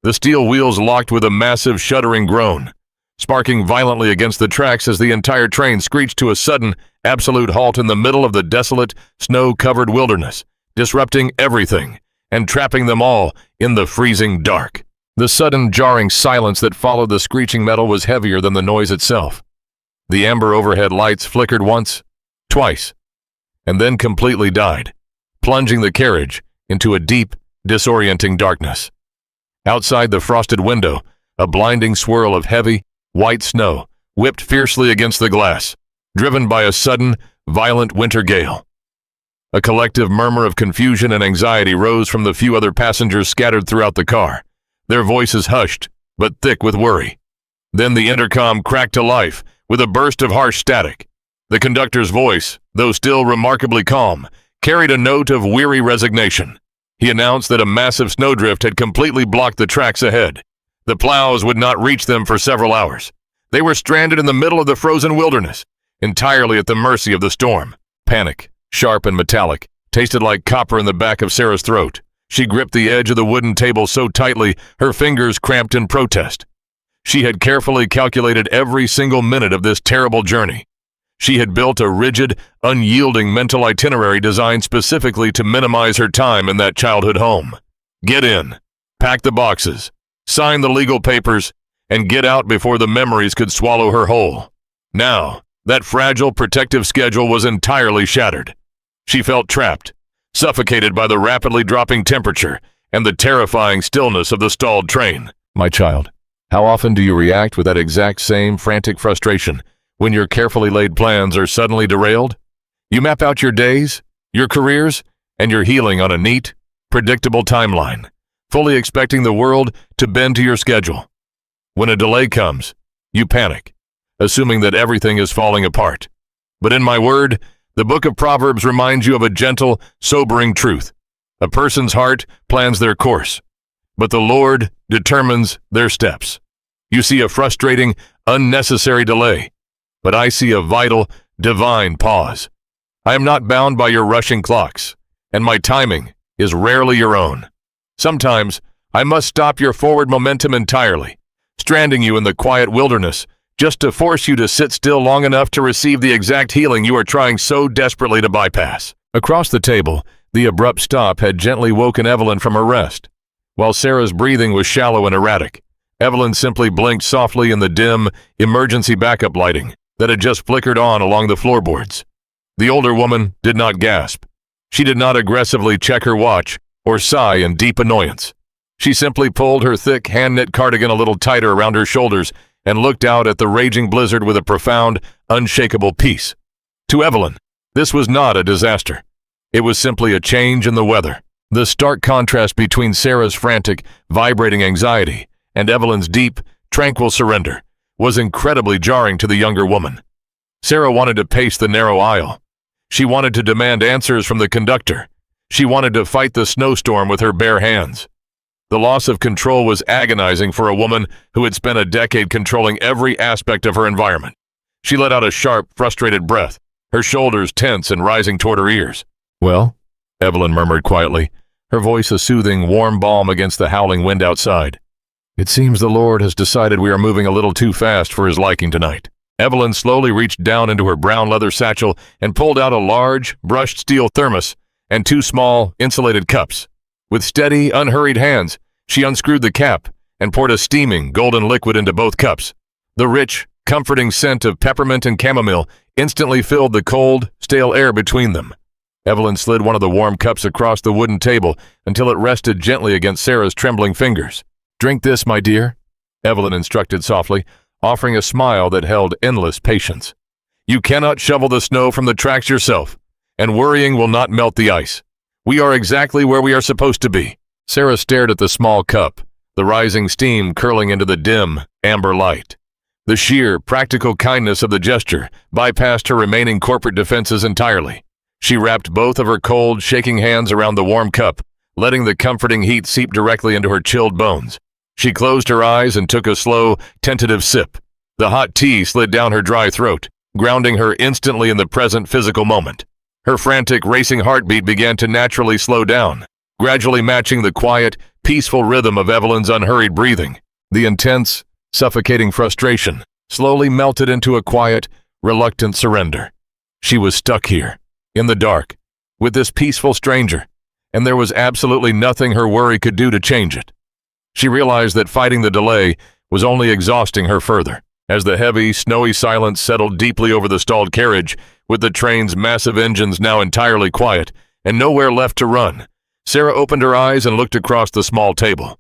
S1: The steel wheels locked with a massive, shuddering groan, sparking violently against the tracks as the entire train screeched to a sudden, absolute halt in the middle of the desolate, snow-covered wilderness, disrupting everything and trapping them all in the freezing dark. The sudden, jarring silence that followed the screeching metal was heavier than the noise itself. The amber overhead lights flickered once, twice, and then completely died, plunging the carriage into a deep, disorienting darkness. Outside the frosted window, a blinding swirl of heavy, white snow whipped fiercely against the glass, driven by a sudden, violent winter gale. A collective murmur of confusion and anxiety rose from the few other passengers scattered throughout the car, their voices hushed, but thick with worry. Then the intercom cracked to life with a burst of harsh static. The conductor's voice, though still remarkably calm, carried a note of weary resignation. He announced that a massive snowdrift had completely blocked the tracks ahead. The plows would not reach them for several hours. They were stranded in the middle of the frozen wilderness, entirely at the mercy of the storm. Panic, sharp and metallic, tasted like copper in the back of Sarah's throat. She gripped the edge of the wooden table so tightly her fingers cramped in protest. She had carefully calculated every single minute of this terrible journey. She had built a rigid, unyielding mental itinerary designed specifically to minimize her time in that childhood home. Get in, pack the boxes, sign the legal papers, and get out before the memories could swallow her whole. Now, that fragile protective schedule was entirely shattered. She felt trapped, suffocated by the rapidly dropping temperature and the terrifying stillness of the stalled train. My child, how often do you react with that exact same frantic frustration when your carefully laid plans are suddenly derailed? You map out your days, your careers, and your healing on a neat, predictable timeline, fully expecting the world to bend to your schedule. When a delay comes, you panic, assuming that everything is falling apart. But in my word, the book of Proverbs reminds you of a gentle, sobering truth. A person's heart plans their course, but the Lord determines their steps. You see a frustrating, unnecessary delay, but I see a vital, divine pause. I am not bound by your rushing clocks, and my timing is rarely your own. Sometimes I must stop your forward momentum entirely, stranding you in the quiet wilderness just to force you to sit still long enough to receive the exact healing you are trying so desperately to bypass. Across the table, the abrupt stop had gently woken Evelyn from her rest. While Sarah's breathing was shallow and erratic, Evelyn simply blinked softly in the dim, emergency backup lighting that had just flickered on along the floorboards. The older woman did not gasp. She did not aggressively check her watch or sigh in deep annoyance. She simply pulled her thick, hand-knit cardigan a little tighter around her shoulders and looked out at the raging blizzard with a profound, unshakable peace. To Evelyn, this was not a disaster. It was simply a change in the weather. The stark contrast between Sarah's frantic, vibrating anxiety and Evelyn's deep, tranquil surrender was incredibly jarring to the younger woman. Sarah wanted to pace the narrow aisle. She wanted to demand answers from the conductor. She wanted to fight the snowstorm with her bare hands. The loss of control was agonizing for a woman who had spent a decade controlling every aspect of her environment. She let out a sharp, frustrated breath, her shoulders tense and rising toward her ears. "Well?" Evelyn murmured quietly, her voice a soothing, warm balm against the howling wind outside. "It seems the Lord has decided we are moving a little too fast for his liking tonight." Evelyn slowly reached down into her brown leather satchel and pulled out a large, brushed steel thermos and 2 small, insulated cups. With steady, unhurried hands, she unscrewed the cap and poured a steaming, golden liquid into both cups. The rich, comforting scent of peppermint and chamomile instantly filled the cold, stale air between them. Evelyn slid one of the warm cups across the wooden table until it rested gently against Sarah's trembling fingers. "Drink this, my dear," Evelyn instructed softly, offering a smile that held endless patience. "You cannot shovel the snow from the tracks yourself, and worrying will not melt the ice. We are exactly where we are supposed to be." Sarah stared at the small cup, the rising steam curling into the dim, amber light. The sheer, practical kindness of the gesture bypassed her remaining corporate defenses entirely. She wrapped both of her cold, shaking hands around the warm cup, letting the comforting heat seep directly into her chilled bones. She closed her eyes and took a slow, tentative sip. The hot tea slid down her dry throat, grounding her instantly in the present physical moment. Her frantic, racing heartbeat began to naturally slow down, gradually matching the quiet, peaceful rhythm of Evelyn's unhurried breathing. The intense, suffocating frustration slowly melted into a quiet, reluctant surrender. She was stuck here, in the dark, with this peaceful stranger, and there was absolutely nothing her worry could do to change it. She realized that fighting the delay was only exhausting her further. As the heavy, snowy silence settled deeply over the stalled carriage, with the train's massive engines now entirely quiet and nowhere left to run, Sarah opened her eyes and looked across the small table.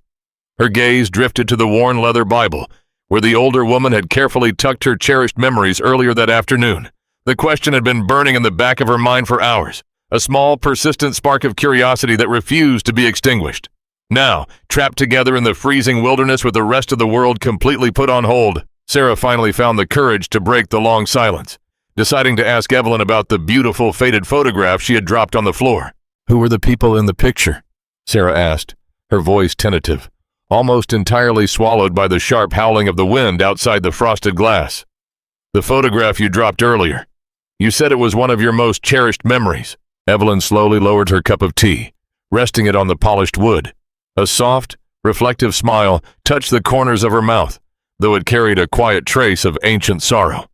S1: Her gaze drifted to the worn leather Bible, where the older woman had carefully tucked her cherished memories earlier that afternoon. The question had been burning in the back of her mind for hours, a small, persistent spark of curiosity that refused to be extinguished. Now, trapped together in the freezing wilderness with the rest of the world completely put on hold, Sarah finally found the courage to break the long silence, deciding to ask Evelyn about the beautiful faded photograph she had dropped on the floor. "Who were the people in the picture?" Sarah asked, her voice tentative, almost entirely swallowed by the sharp howling of the wind outside the frosted glass. "The photograph you dropped earlier. You said it was one of your most cherished memories." Evelyn slowly lowered her cup of tea, resting it on the polished wood. A soft, reflective smile touched the corners of her mouth, though it carried a quiet trace of ancient sorrow.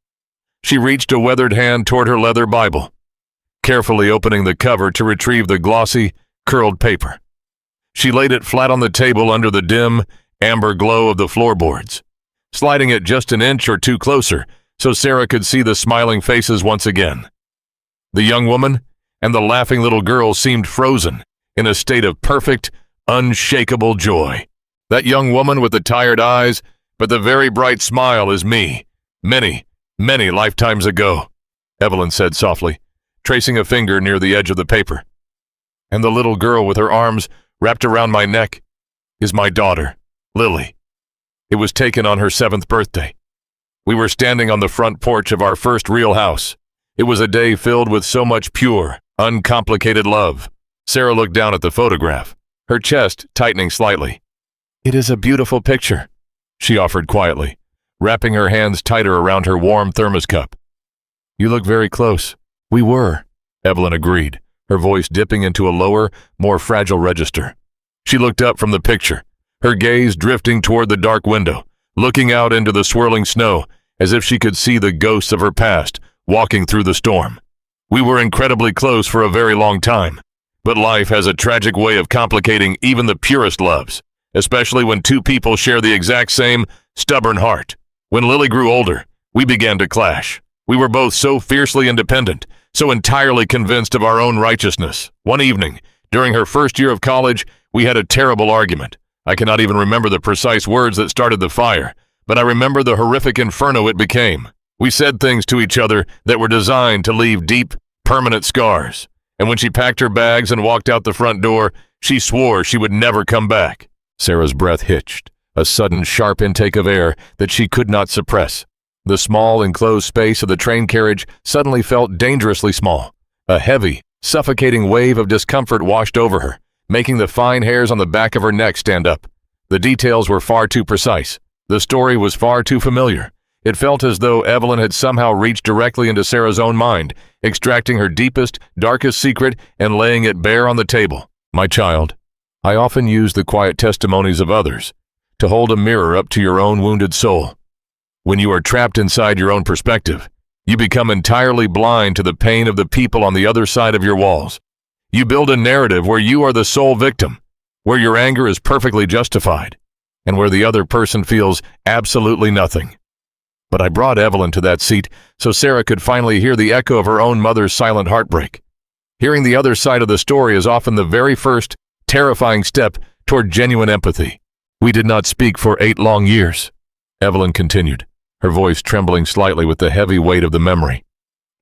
S1: She reached a weathered hand toward her leather Bible, carefully opening the cover to retrieve the glossy, curled paper. She laid it flat on the table under the dim, amber glow of the floorboards, sliding it just an inch or two closer so Sarah could see the smiling faces once again. The young woman and the laughing little girl seemed frozen in a state of perfect, unshakable joy. "That young woman with the tired eyes, but the very bright smile is me, many, many lifetimes ago," Evelyn said softly, tracing a finger near the edge of the paper. "And the little girl with her arms wrapped around my neck is my daughter, Lily. It was taken on her 7th birthday. We were standing on the front porch of our first real house. It was a day filled with so much pure, uncomplicated love." Sarah looked down at the photograph, her chest tightening slightly. "It is a beautiful picture," she offered quietly, wrapping her hands tighter around her warm thermos cup. "You look very close." "We were," Evelyn agreed, her voice dipping into a lower, more fragile register. She looked up from the picture, her gaze drifting toward the dark window, looking out into the swirling snow as if she could see the ghosts of her past walking through the storm. We were incredibly close for a very long time, but life has a tragic way of complicating even the purest loves, especially when two people share the exact same stubborn heart. When Lily grew older, we began to clash. We were both so fiercely independent, so entirely convinced of our own righteousness. One evening, during her first year of college, we had a terrible argument. I cannot even remember the precise words that started the fire, but I remember the horrific inferno it became. We said things to each other that were designed to leave deep, permanent scars. And when she packed her bags and walked out the front door, she swore she would never come back. Sarah's breath hitched, a sudden sharp intake of air that she could not suppress. The small, enclosed space of the train carriage suddenly felt dangerously small. A heavy, suffocating wave of discomfort washed over her, making the fine hairs on the back of her neck stand up. The details were far too precise. The story was far too familiar. It felt as though Evelyn had somehow reached directly into Sarah's own mind, extracting her deepest, darkest secret and laying it bare on the table. My child, I often use the quiet testimonies of others to hold a mirror up to your own wounded soul. When you are trapped inside your own perspective, you become entirely blind to the pain of the people on the other side of your walls. You build a narrative where you are the sole victim, where your anger is perfectly justified, and where the other person feels absolutely nothing. But I brought Evelyn to that seat so Sarah could finally hear the echo of her own mother's silent heartbreak. Hearing the other side of the story is often the very first, terrifying step toward genuine empathy. We did not speak for 8 long years, Evelyn continued, her voice trembling slightly with the heavy weight of the memory.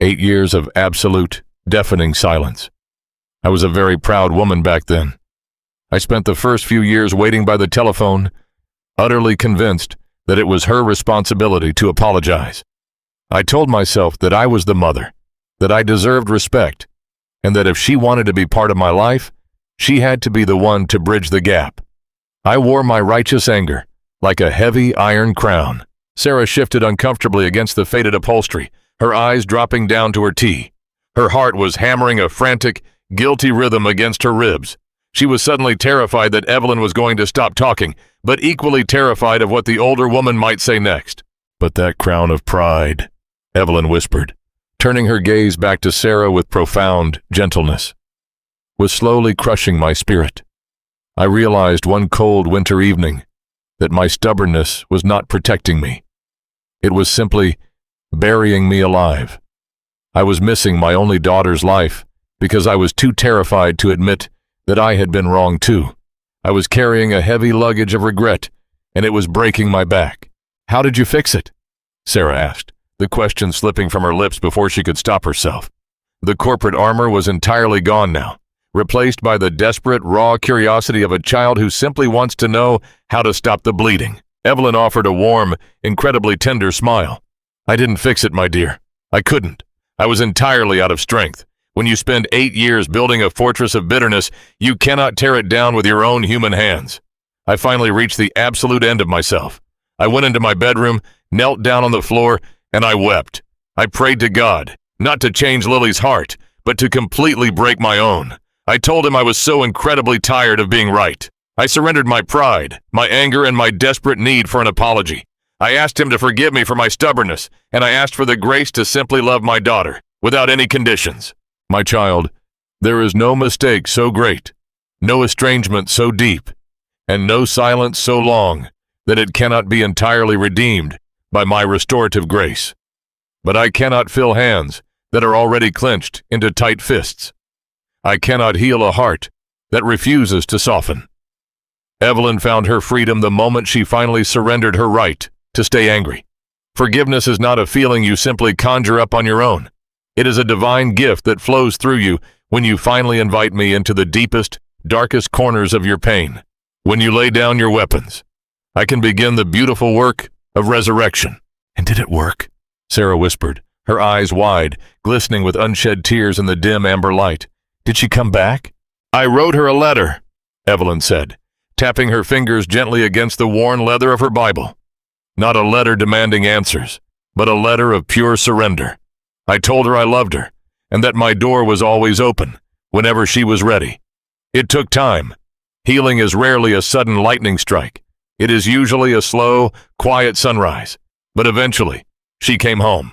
S1: 8 years of absolute, deafening silence. I was a very proud woman back then. I spent the first few years waiting by the telephone, utterly convinced that it was her responsibility to apologize. I told myself that I was the mother, that I deserved respect, and that if she wanted to be part of my life, she had to be the one to bridge the gap. I wore my righteous anger like a heavy iron crown. Sarah shifted uncomfortably against the faded upholstery, her eyes dropping down to her tea. Her heart was hammering a frantic, guilty rhythm against her ribs. She was suddenly terrified that Evelyn was going to stop talking, but equally terrified of what the older woman might say next. "But that crown of pride," Evelyn whispered, turning her gaze back to Sarah with profound gentleness, was slowly crushing my spirit. I realized one cold winter evening that my stubbornness was not protecting me. It was simply burying me alive. I was missing my only daughter's life because I was too terrified to admit that I had been wrong too. I was carrying a heavy luggage of regret, and it was breaking my back. "How did you fix it?" Sarah asked, the question slipping from her lips before she could stop herself. The corporate armor was entirely gone now, replaced by the desperate, raw curiosity of a child who simply wants to know how to stop the bleeding. Evelyn offered a warm, incredibly tender smile. "I didn't fix it, my dear. I couldn't. I was entirely out of strength. When you spend 8 years building a fortress of bitterness, you cannot tear it down with your own human hands. I finally reached the absolute end of myself. I went into my bedroom, knelt down on the floor, and I wept. I prayed to God, not to change Lily's heart, but to completely break my own. I told him I was so incredibly tired of being right. I surrendered my pride, my anger, and my desperate need for an apology. I asked him to forgive me for my stubbornness, and I asked for the grace to simply love my daughter, without any conditions. My child, there is no mistake so great, no estrangement so deep, and no silence so long that it cannot be entirely redeemed by my restorative grace. But I cannot fill hands that are already clenched into tight fists. I cannot heal a heart that refuses to soften." Evelyn found her freedom the moment she finally surrendered her right to stay angry. Forgiveness is not a feeling you simply conjure up on your own. It is a divine gift that flows through you when you finally invite me into the deepest, darkest corners of your pain. When you lay down your weapons, I can begin the beautiful work of resurrection. "And did it work?" Sarah whispered, her eyes wide, glistening with unshed tears in the dim amber light. "Did she come back?" "I wrote her a letter," Evelyn said, tapping her fingers gently against the worn leather of her Bible. "Not a letter demanding answers, but a letter of pure surrender. I told her I loved her, and that my door was always open, whenever she was ready. It took time. Healing is rarely a sudden lightning strike. It is usually a slow, quiet sunrise. But eventually, She came home.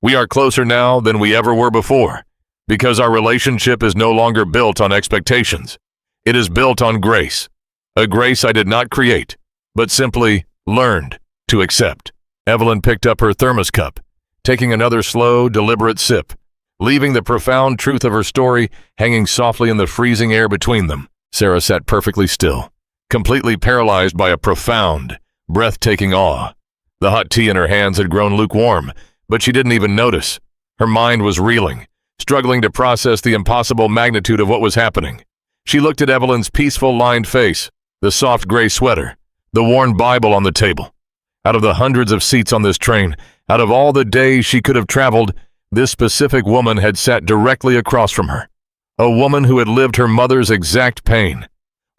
S1: We are closer now than we ever were before, because our relationship is no longer built on expectations. It is built on grace, a grace I did not create, but simply learned to accept. Evelyn picked up her thermos cup, taking another slow, deliberate sip, leaving the profound truth of her story hanging softly in the freezing air between them. Sarah sat perfectly still, completely paralyzed by a profound, breathtaking awe. The hot tea in her hands had grown lukewarm, but she didn't even notice. Her mind was reeling, struggling to process the impossible magnitude of what was happening. She looked at Evelyn's peaceful, lined face, the soft gray sweater, the worn Bible on the table. Out of the hundreds of seats on this train, out of all the days she could have traveled, this specific woman had sat directly across from her. A woman who had lived her mother's exact pain.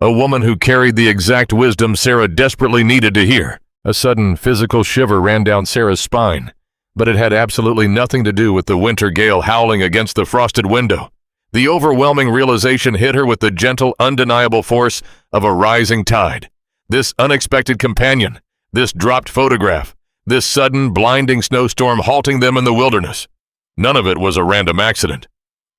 S1: A woman who carried the exact wisdom Sarah desperately needed to hear. A sudden physical shiver ran down Sarah's spine, but it had absolutely nothing to do with the winter gale howling against the frosted window. The overwhelming realization hit her with the gentle, undeniable force of a rising tide. This unexpected companion, this dropped photograph, this sudden, blinding snowstorm halting them in the wilderness. None of it was a random accident.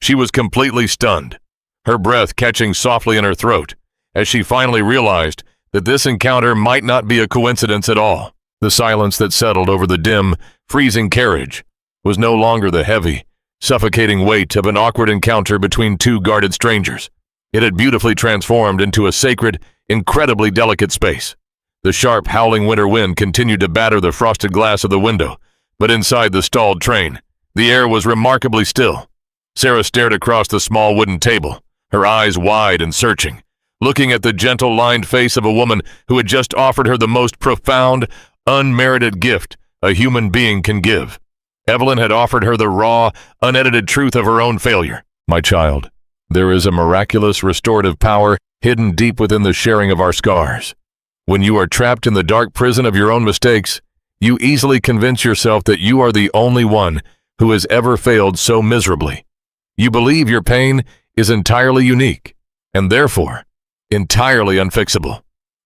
S1: She was completely stunned, her breath catching softly in her throat, as she finally realized that this encounter might not be a coincidence at all. The silence that settled over the dim, freezing carriage was no longer the heavy, suffocating weight of an awkward encounter between two guarded strangers. It had beautifully transformed into a sacred, incredibly delicate space. The sharp, howling winter wind continued to batter the frosted glass of the window, but inside the stalled train, the air was remarkably still. Sarah stared across the small wooden table, her eyes wide and searching, looking at the gentle, lined face of a woman who had just offered her the most profound, unmerited gift a human being can give. Evelyn had offered her the raw, unedited truth of her own failure. My child, there is a miraculous restorative power hidden deep within the sharing of our scars. When you are trapped in the dark prison of your own mistakes, you easily convince yourself that you are the only one who has ever failed so miserably. You believe your pain is entirely unique, and therefore, entirely unfixable.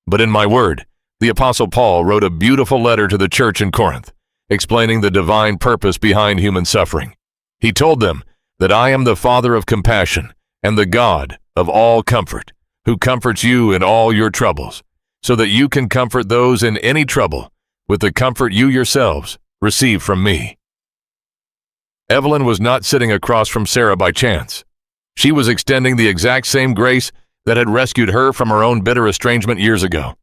S1: But in my word, the Apostle Paul wrote a beautiful letter to the church in Corinth, explaining the divine purpose behind human suffering. He told them that I am the Father of compassion and the God of all comfort, who comforts you in all your troubles, so that you can comfort those in any trouble with the comfort you yourselves receive from me. Evelyn was not sitting across from Sarah by chance. She was extending the exact same grace that had rescued her from her own bitter estrangement years ago.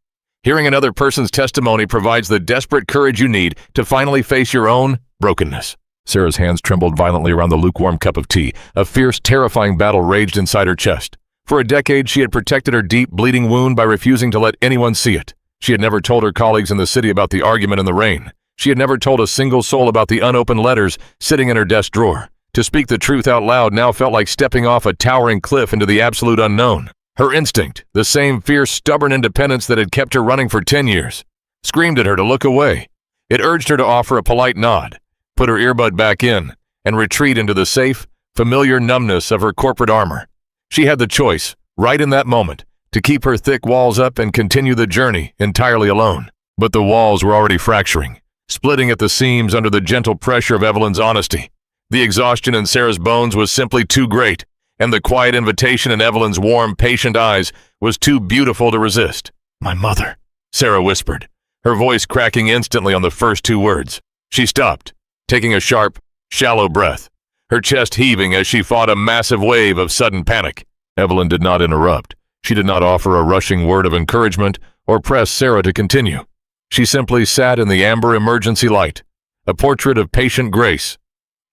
S1: Hearing another person's testimony provides the desperate courage you need to finally face your own brokenness. Sarah's hands trembled violently around the lukewarm cup of tea. A fierce, terrifying battle raged inside her chest. For a decade, she had protected her deep, bleeding wound by refusing to let anyone see it. She had never told her colleagues in the city about the argument in the rain. She had never told a single soul about the unopened letters sitting in her desk drawer. To speak the truth out loud now felt like stepping off a towering cliff into the absolute unknown. Her instinct, the same fierce, stubborn independence that had kept her running for 10 years, screamed at her to look away. It urged her to offer a polite nod, put her earbud back in, and retreat into the safe, familiar numbness of her corporate armor. She had the choice, right in that moment, to keep her thick walls up and continue the journey entirely alone. But the walls were already fracturing, splitting at the seams under the gentle pressure of Evelyn's honesty. The exhaustion in Sarah's bones was simply too great, and the quiet invitation in Evelyn's warm, patient eyes was too beautiful to resist. My mother, Sarah whispered, her voice cracking instantly on the first two words. She stopped, taking a sharp, shallow breath, her chest heaving as she fought a massive wave of sudden panic. Evelyn did not interrupt. She did not offer a rushing word of encouragement or press Sarah to continue. She simply sat in the amber emergency light, a portrait of patient grace,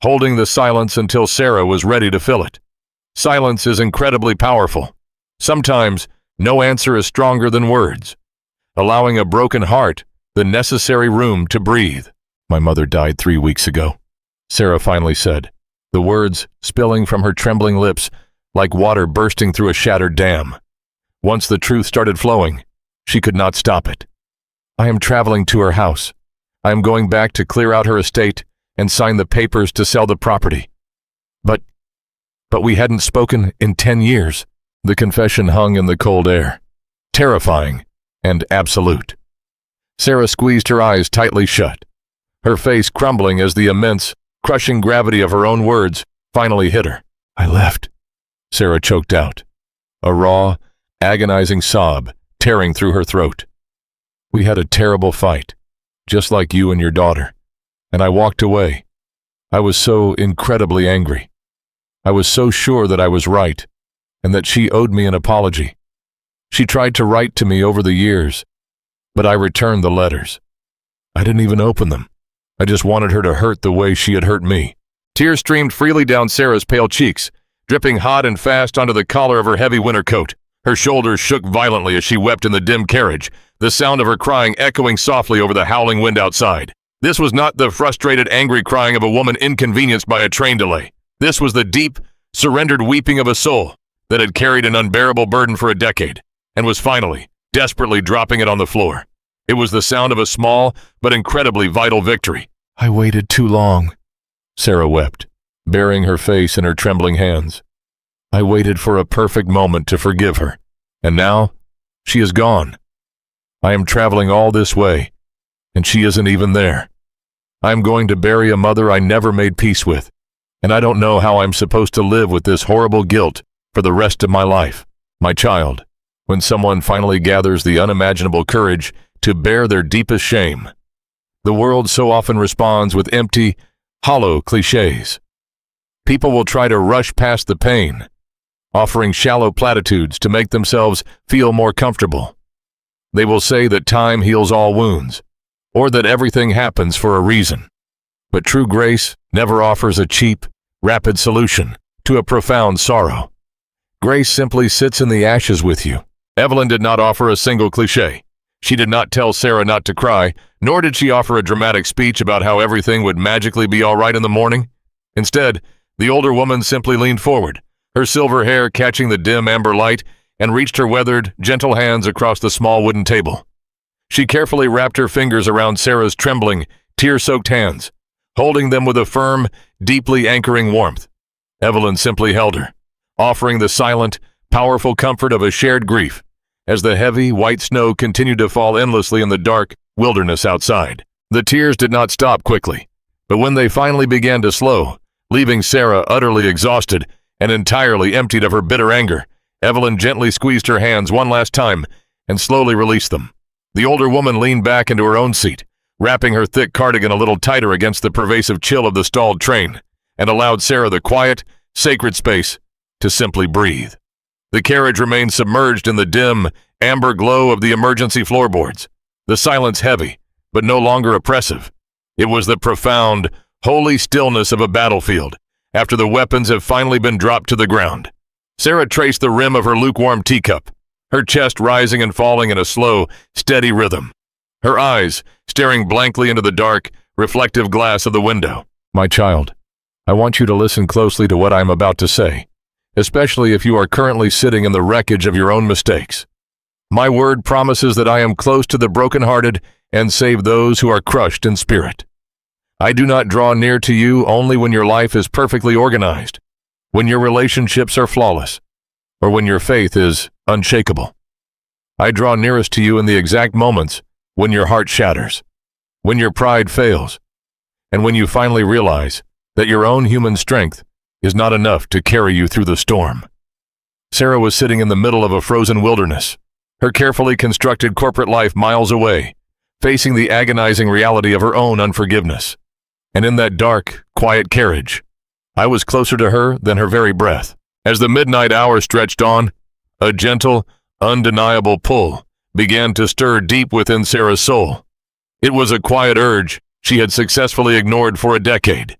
S1: holding the silence until Sarah was ready to fill it. Silence is incredibly powerful. Sometimes, no answer is stronger than words, allowing a broken heart the necessary room to breathe. My mother died 3 weeks ago, Sarah finally said, the words spilling from her trembling lips like water bursting through a shattered dam. Once the truth started flowing, she could not stop it. I am traveling to her house. I am going back to clear out her estate and sign the papers to sell the property. But we hadn't spoken in 10 years. The confession hung in the cold air, terrifying and absolute. Sarah squeezed her eyes tightly shut. her face crumbling as the immense, crushing gravity of her own words finally hit her. "I left," Sarah choked out, a raw, agonizing sob tearing through her throat. "We had a terrible fight, just like you and your daughter, and I walked away. I was so incredibly angry. I was so sure that I was right, and that she owed me an apology. She tried to write to me over the years, but I returned the letters. I didn't even open them. I just wanted her to hurt the way she had hurt me." Tears streamed freely down Sarah's pale cheeks, dripping hot and fast onto the collar of her heavy winter coat. Her shoulders shook violently as she wept in the dim carriage, the sound of her crying echoing softly over the howling wind outside. This was not the frustrated, angry crying of a woman inconvenienced by a train delay. This was the deep, surrendered weeping of a soul that had carried an unbearable burden for a decade, and was finally, desperately dropping it on the floor. It was the sound of a small but incredibly vital victory. "I waited too long," Sarah wept, burying her face in her trembling hands. "I waited for a perfect moment to forgive her, and now she is gone. I am traveling all this way, and she isn't even there. I am going to bury a mother I never made peace with, and I don't know how I'm supposed to live with this horrible guilt for the rest of my life. My child," when someone finally gathers the unimaginable courage to bear their deepest shame. The world so often responds with empty, hollow cliches. People will try to rush past the pain, offering shallow platitudes to make themselves feel more comfortable. They will say that time heals all wounds, or that everything happens for a reason. But true grace never offers a cheap, rapid solution to a profound sorrow. Grace simply sits in the ashes with you. Evelyn did not offer a single cliché. She did not tell Sarah not to cry, nor did she offer a dramatic speech about how everything would magically be all right in the morning. Instead, the older woman simply leaned forward, her silver hair catching the dim amber light, and reached her weathered, gentle hands across the small wooden table. She carefully wrapped her fingers around Sarah's trembling, tear-soaked hands, holding them with a firm, deeply anchoring warmth. Evelyn simply held her, offering the silent, powerful comfort of a shared grief, as the heavy, white snow continued to fall endlessly in the dark wilderness outside. The tears did not stop quickly, but when they finally began to slow, leaving Sarah utterly exhausted and entirely emptied of her bitter anger, Evelyn gently squeezed her hands one last time and slowly released them. The older woman leaned back into her own seat, wrapping her thick cardigan a little tighter against the pervasive chill of the stalled train, and allowed Sarah the quiet, sacred space to simply breathe. The carriage remained submerged in the dim, amber glow of the emergency floorboards, the silence heavy, but no longer oppressive. It was the profound, holy stillness of a battlefield after the weapons have finally been dropped to the ground. Sarah traced the rim of her lukewarm teacup, her chest rising and falling in a slow, steady rhythm, her eyes staring blankly into the dark, reflective glass of the window. "My child, I want you to listen closely to what I am about to say, especially if you are currently sitting in the wreckage of your own mistakes. My word promises that I am close to the brokenhearted and save those who are crushed in spirit. I do not draw near to you only when your life is perfectly organized, when your relationships are flawless, or when your faith is unshakable. I draw nearest to you in the exact moments when your heart shatters, when your pride fails, and when you finally realize that your own human strength is not enough to carry you through the storm." Sarah was sitting in the middle of a frozen wilderness, her carefully constructed corporate life miles away, facing the agonizing reality of her own unforgiveness. And in that dark, quiet carriage, I was closer to her than her very breath. As the midnight hour stretched on, a gentle, undeniable pull began to stir deep within Sarah's soul. It was a quiet urge she had successfully ignored for a decade,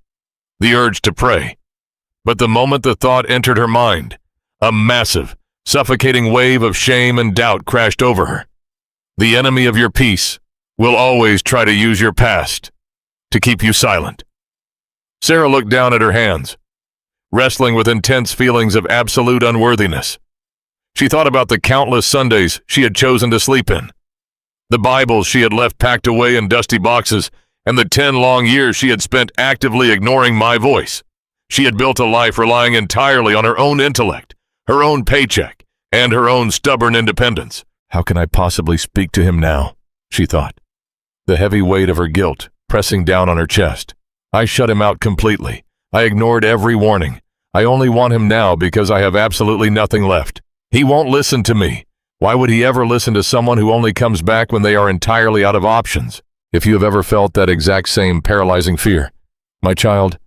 S1: the urge to pray. But the moment the thought entered her mind, a massive, suffocating wave of shame and doubt crashed over her. The enemy of your peace will always try to use your past to keep you silent. Sarah looked down at her hands, wrestling with intense feelings of absolute unworthiness. She thought about the countless Sundays she had chosen to sleep in, the Bibles she had left packed away in dusty boxes, and the 10 long years she had spent actively ignoring my voice. She had built a life relying entirely on her own intellect, her own paycheck, and her own stubborn independence. How can I possibly speak to him now? She thought. The heavy weight of her guilt pressing down on her chest. I shut him out completely. I ignored every warning. I only want him now because I have absolutely nothing left. He won't listen to me. Why would he ever listen to someone who only comes back when they are entirely out of options? If you have ever felt that exact same paralyzing fear, my child,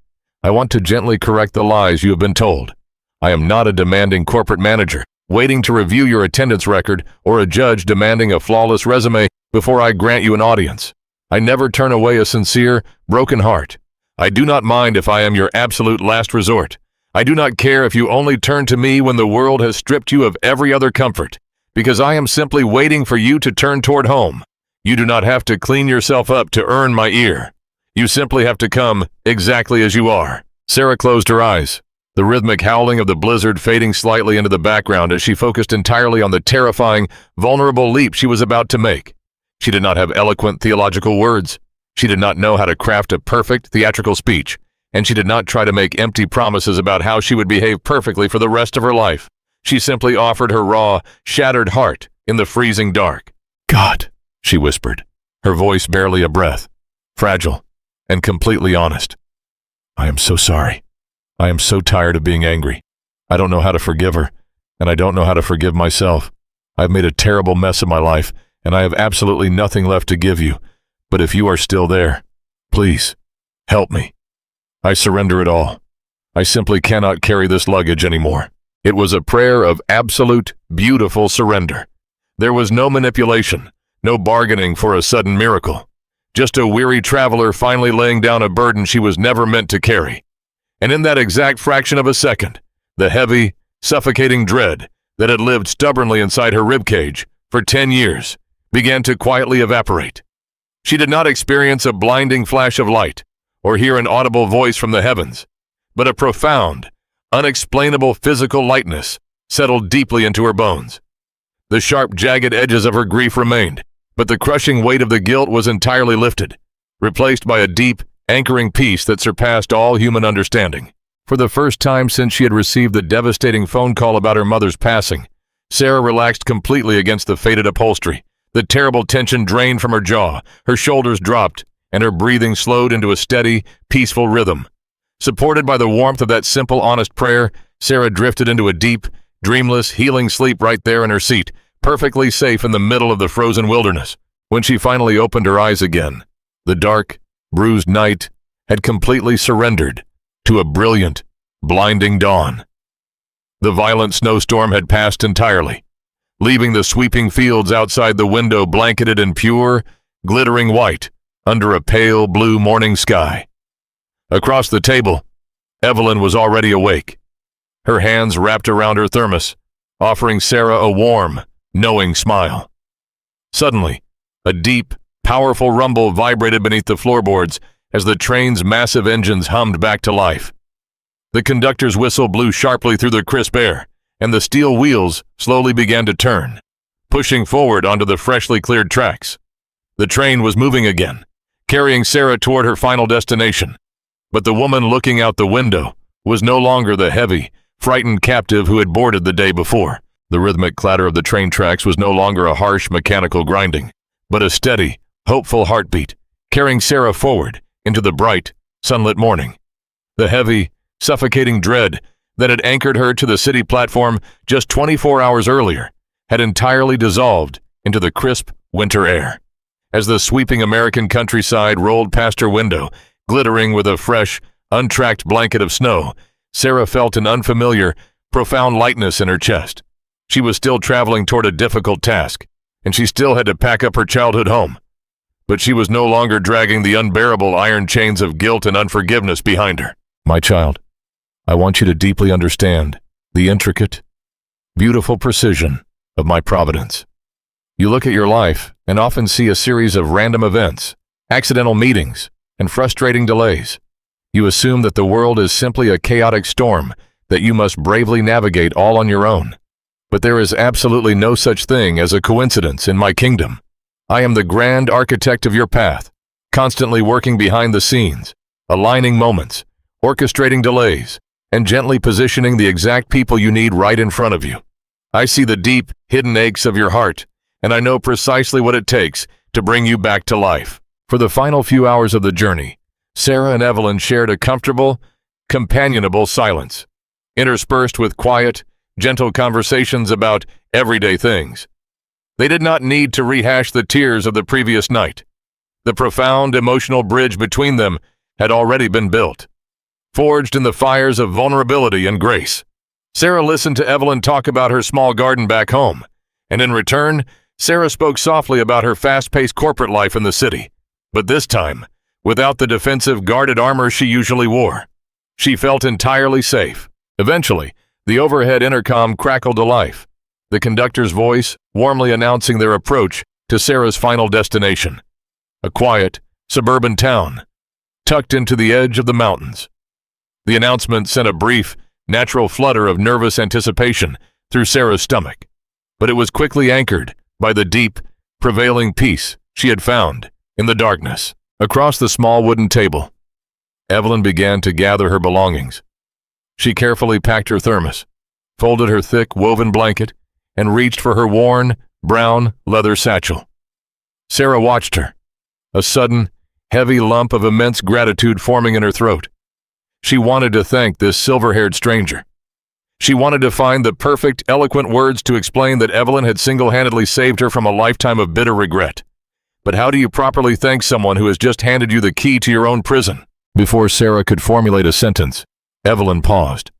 S1: I want to gently correct the lies you have been told. I am not a demanding corporate manager, waiting to review your attendance record, or a judge demanding a flawless resume before I grant you an audience. I never turn away a sincere, broken heart. I do not mind if I am your absolute last resort. I do not care if you only turn to me when the world has stripped you of every other comfort, because I am simply waiting for you to turn toward home. You do not have to clean yourself up to earn my ear. You simply have to come exactly as you are. Sarah closed her eyes, the rhythmic howling of the blizzard fading slightly into the background as she focused entirely on the terrifying, vulnerable leap she was about to make. She did not have eloquent theological words. She did not know how to craft a perfect theatrical speech, and she did not try to make empty promises about how she would behave perfectly for the rest of her life. She simply offered her raw, shattered heart in the freezing dark. God, she whispered, her voice barely a breath, fragile and completely honest. I am so sorry. I am so tired of being angry. I don't know how to forgive her, and I don't know how to forgive myself. I've made a terrible mess of my life, and I have absolutely nothing left to give you. But if you are still there, please, help me. I surrender it all. I simply cannot carry this luggage anymore. It was a prayer of absolute, beautiful surrender. There was no manipulation, no bargaining for a sudden miracle. Just a weary traveler finally laying down a burden she was never meant to carry. And in that exact fraction of a second, the heavy, suffocating dread that had lived stubbornly inside her ribcage for 10 years began to quietly evaporate. She did not experience a blinding flash of light or hear an audible voice from the heavens, but a profound, unexplainable physical lightness settled deeply into her bones. The sharp, jagged edges of her grief remained, but the crushing weight of the guilt was entirely lifted, replaced by a deep, anchoring peace that surpassed all human understanding. For the first time since she had received the devastating phone call about her mother's passing, Sarah relaxed completely against the faded upholstery. The terrible tension drained from her jaw, her shoulders dropped, and her breathing slowed into a steady, peaceful rhythm. Supported by the warmth of that simple, honest prayer, Sarah drifted into a deep, dreamless, healing sleep right there in her seat, perfectly safe in the middle of the frozen wilderness. When she finally opened her eyes again, the dark, bruised night had completely surrendered to a brilliant, blinding dawn. The violent snowstorm had passed entirely, leaving the sweeping fields outside the window blanketed in pure, glittering white under a pale blue morning sky. Across the table, Evelyn was already awake, her hands wrapped around her thermos, offering Sarah a warm, knowing smile. Suddenly, a deep, powerful rumble vibrated beneath the floorboards as the train's massive engines hummed back to life. The conductor's whistle blew sharply through the crisp air, and the steel wheels slowly began to turn, pushing forward onto the freshly cleared tracks. The train was moving again, carrying Sarah toward her final destination. But the woman looking out the window was no longer the heavy, frightened captive who had boarded the day before. The rhythmic clatter of the train tracks was no longer a harsh mechanical grinding, but a steady, hopeful heartbeat, carrying Sarah forward into the bright, sunlit morning. The heavy, suffocating dread that had anchored her to the city platform just 24 hours earlier had entirely dissolved into the crisp winter air. As the sweeping American countryside rolled past her window, glittering with a fresh, untracked blanket of snow, Sarah felt an unfamiliar, profound lightness in her chest. She was still traveling toward a difficult task, and she still had to pack up her childhood home. But she was no longer dragging the unbearable iron chains of guilt and unforgiveness behind her. My child, I want you to deeply understand the intricate, beautiful precision of my providence. You look at your life and often see a series of random events, accidental meetings, and frustrating delays. You assume that the world is simply a chaotic storm that you must bravely navigate all on your own. But there is absolutely no such thing as a coincidence in my kingdom. I am the grand architect of your path, constantly working behind the scenes, aligning moments, orchestrating delays, and gently positioning the exact people you need right in front of you. I see the deep, hidden aches of your heart, and I know precisely what it takes to bring you back to life. For the final few hours of the journey, Sarah and Evelyn shared a comfortable, companionable silence, interspersed with quiet, gentle conversations about everyday things. They did not need to rehash the tears of the previous night. The profound emotional bridge between them had already been built, forged in the fires of vulnerability and grace. Sarah listened to Evelyn talk about her small garden back home, and in return, Sarah spoke softly about her fast-paced corporate life in the city. But this time, without the defensive, guarded armor she usually wore, she felt entirely safe. Eventually, the overhead intercom crackled to life, the conductor's voice warmly announcing their approach to Sarah's final destination, a quiet, suburban town, tucked into the edge of the mountains. The announcement sent a brief, natural flutter of nervous anticipation through Sarah's stomach, but it was quickly anchored by the deep, prevailing peace she had found in the darkness. Across the small wooden table, Evelyn began to gather her belongings. She carefully packed her thermos, folded her thick, woven blanket, and reached for her worn, brown leather satchel. Sarah watched her, a sudden, heavy lump of immense gratitude forming in her throat. She wanted to thank this silver-haired stranger. She wanted to find the perfect, eloquent words to explain that Evelyn had single-handedly saved her from a lifetime of bitter regret. But how do you properly thank someone who has just handed you the key to your own prison? Before Sarah could formulate a sentence, Evelyn paused.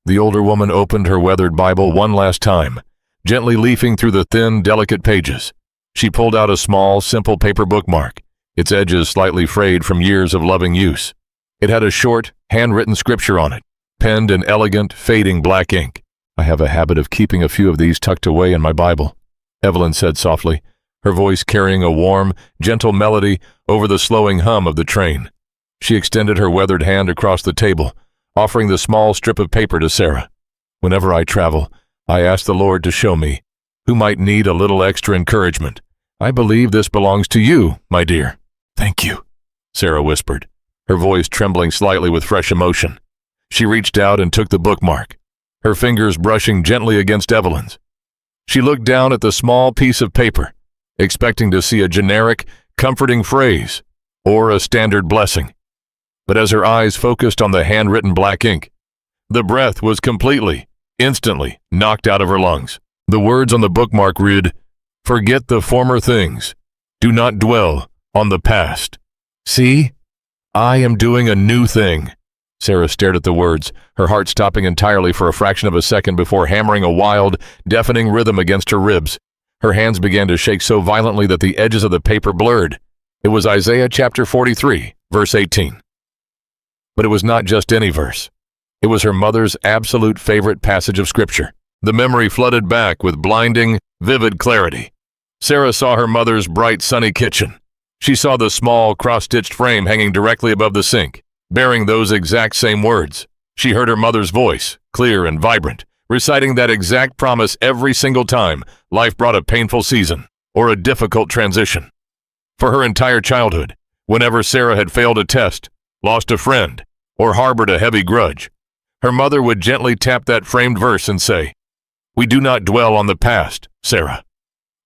S1: The older woman opened her weathered Bible one last time, gently leafing through the thin, delicate pages. She pulled out a small, simple paper bookmark, its edges slightly frayed from years of loving use. It had a short, handwritten scripture on it, penned in elegant, fading black ink. "I have a habit of keeping a few of these tucked away in my Bible," Evelyn said softly, her voice carrying a warm, gentle melody over the slowing hum of the train. She extended her weathered hand across the table, offering the small strip of paper to Sarah. "Whenever I travel, I ask the Lord to show me who might need a little extra encouragement. I believe this belongs to you, my dear." "Thank you," Sarah whispered, her voice trembling slightly with fresh emotion. She reached out and took the bookmark, her fingers brushing gently against Evelyn's. She looked down at the small piece of paper, expecting to see a generic, comforting phrase or a standard blessing. But as her eyes focused on the handwritten black ink, the breath was completely, instantly knocked out of her lungs. The words on the bookmark read, "Forget the former things. Do not dwell on the past. See, I am doing a new thing." Sarah stared at the words, her heart stopping entirely for a fraction of a second before hammering a wild, deafening rhythm against her ribs. Her hands began to shake so violently that the edges of the paper blurred. It was Isaiah chapter 43, verse 18. But it was not just any verse. It was her mother's absolute favorite passage of Scripture. The memory flooded back with blinding, vivid clarity. Sarah saw her mother's bright, sunny kitchen. She saw the small, cross-stitched frame hanging directly above the sink, bearing those exact same words. She heard her mother's voice, clear and vibrant, reciting that exact promise every single time life brought a painful season or a difficult transition. For her entire childhood, whenever Sarah had failed a test, lost a friend, or harbored a heavy grudge, her mother would gently tap that framed verse and say, "We do not dwell on the past, Sarah.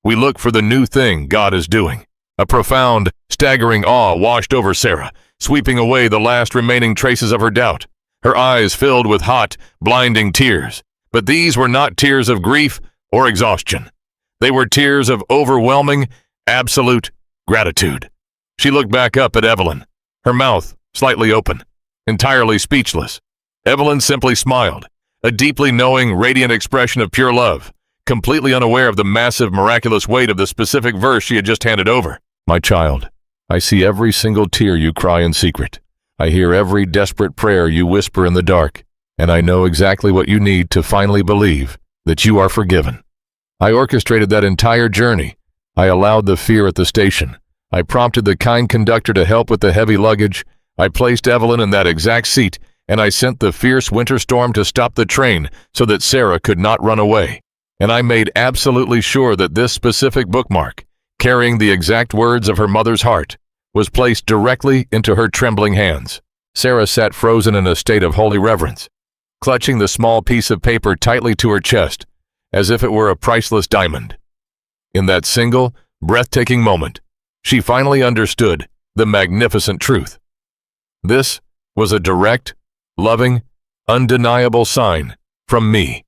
S1: We look for the new thing God is doing." A profound, staggering awe washed over Sarah, sweeping away the last remaining traces of her doubt. Her eyes filled with hot, blinding tears. But these were not tears of grief or exhaustion. They were tears of overwhelming, absolute gratitude. She looked back up at Evelyn, her mouth slightly open, entirely speechless. Evelyn simply smiled, a deeply knowing, radiant expression of pure love, completely unaware of the massive, miraculous weight of the specific verse she had just handed over. "My child, I see every single tear you cry in secret. I hear every desperate prayer you whisper in the dark, and I know exactly what you need to finally believe that you are forgiven. I orchestrated that entire journey. I allowed the fear at the station. I prompted the kind conductor to help with the heavy luggage. I placed Evelyn in that exact seat, and I sent the fierce winter storm to stop the train so that Sarah could not run away. And I made absolutely sure that this specific bookmark, carrying the exact words of her mother's heart, was placed directly into her trembling hands." Sarah sat frozen in a state of holy reverence, clutching the small piece of paper tightly to her chest, as if it were a priceless diamond. In that single, breathtaking moment, She finally understood the magnificent truth. This was a direct, loving, undeniable sign from me.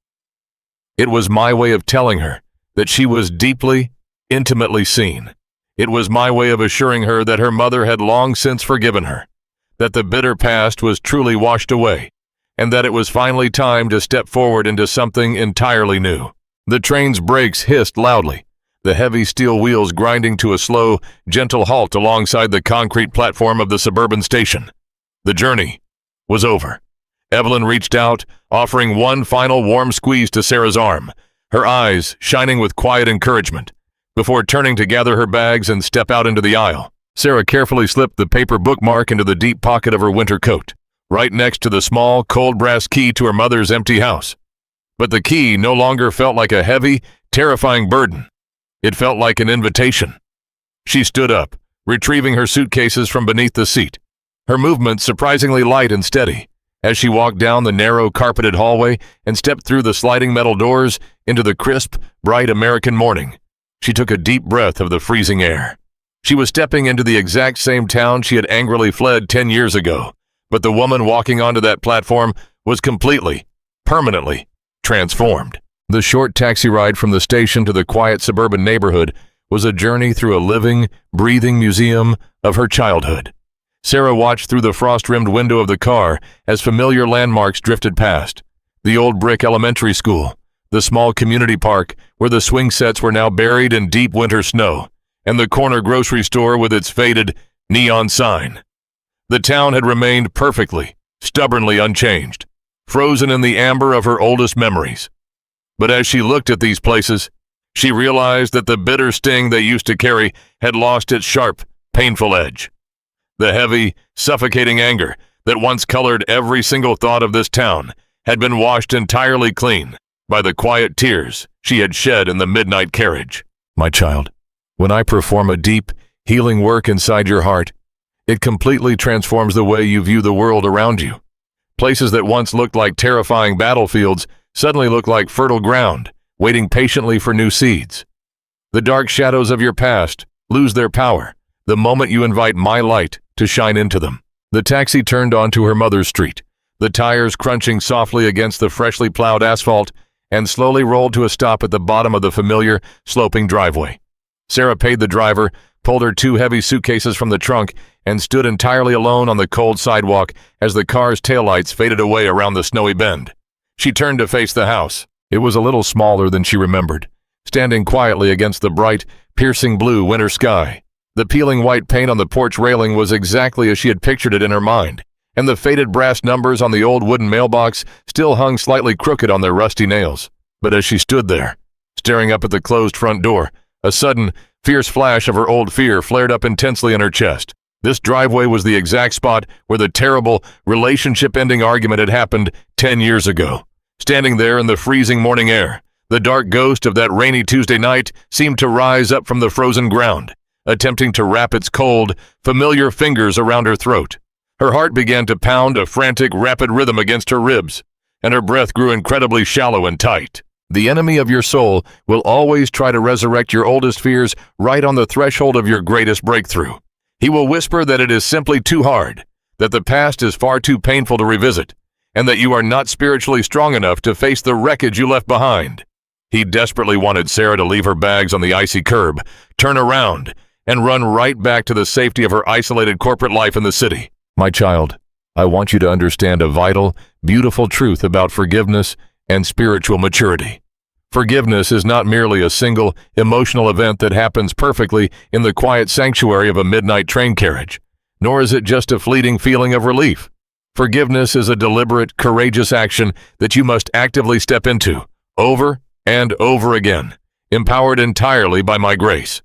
S1: It was my way of telling her that she was deeply, intimately seen. It was my way of assuring her that her mother had long since forgiven her, that the bitter past was truly washed away, and that it was finally time to step forward into something entirely new. The train's brakes hissed loudly, the heavy steel wheels grinding to a slow, gentle halt alongside the concrete platform of the suburban station. The journey was over. Evelyn reached out, offering one final warm squeeze to Sarah's arm, her eyes shining with quiet encouragement, before turning to gather her bags and step out into the aisle. Sarah carefully slipped the paper bookmark into the deep pocket of her winter coat, right next to the small, cold brass key to her mother's empty house. But the key no longer felt like a heavy, terrifying burden. It felt like an invitation. She stood up, retrieving her suitcases from beneath the seat, her movements surprisingly light and steady, as she walked down the narrow, carpeted hallway and stepped through the sliding metal doors into the crisp, bright American morning. She took a deep breath of the freezing air. She was stepping into the exact same town she had angrily fled 10 years ago, but the woman walking onto that platform was completely, permanently transformed. The short taxi ride from the station to the quiet suburban neighborhood was a journey through a living, breathing museum of her childhood. Sarah watched through the frost-rimmed window of the car as familiar landmarks drifted past. The old brick elementary school, the small community park where the swing sets were now buried in deep winter snow, and the corner grocery store with its faded neon sign. The town had remained perfectly, stubbornly unchanged, frozen in the amber of her oldest memories. But as she looked at these places, she realized that the bitter sting they used to carry had lost its sharp, painful edge. The heavy, suffocating anger that once colored every single thought of this town had been washed entirely clean by the quiet tears she had shed in the midnight carriage. My child, when I perform a deep, healing work inside your heart, it completely transforms the way you view the world around you. Places that once looked like terrifying battlefields suddenly look like fertile ground, waiting patiently for new seeds. The dark shadows of your past lose their power the moment you invite my light to shine into them. The taxi turned onto her mother's street, the tires crunching softly against the freshly plowed asphalt, and slowly rolled to a stop at the bottom of the familiar, sloping driveway. Sarah paid the driver, pulled her 2 heavy suitcases from the trunk, and stood entirely alone on the cold sidewalk as the car's taillights faded away around the snowy bend. She turned to face the house. It was a little smaller than she remembered, standing quietly against the bright, piercing blue winter sky. The peeling white paint on the porch railing was exactly as she had pictured it in her mind, and the faded brass numbers on the old wooden mailbox still hung slightly crooked on their rusty nails. But as she stood there, staring up at the closed front door, a sudden, fierce flash of her old fear flared up intensely in her chest. This driveway was the exact spot where the terrible, relationship-ending argument had happened 10 years ago. Standing there in the freezing morning air, the dark ghost of that rainy Tuesday night seemed to rise up from the frozen ground, attempting to wrap its cold, familiar fingers around her throat. Her heart began to pound a frantic, rapid rhythm against her ribs, and her breath grew incredibly shallow and tight. The enemy of your soul will always try to resurrect your oldest fears right on the threshold of your greatest breakthrough. He will whisper that it is simply too hard, that the past is far too painful to revisit, and that you are not spiritually strong enough to face the wreckage you left behind. He desperately wanted Sarah to leave her bags on the icy curb, turn around, and run right back to the safety of her isolated corporate life in the city. My child, I want you to understand a vital, beautiful truth about forgiveness and spiritual maturity. Forgiveness is not merely a single, emotional event that happens perfectly in the quiet sanctuary of a midnight train carriage, nor is it just a fleeting feeling of relief. Forgiveness is a deliberate, courageous action that you must actively step into, over and over again, empowered entirely by my grace.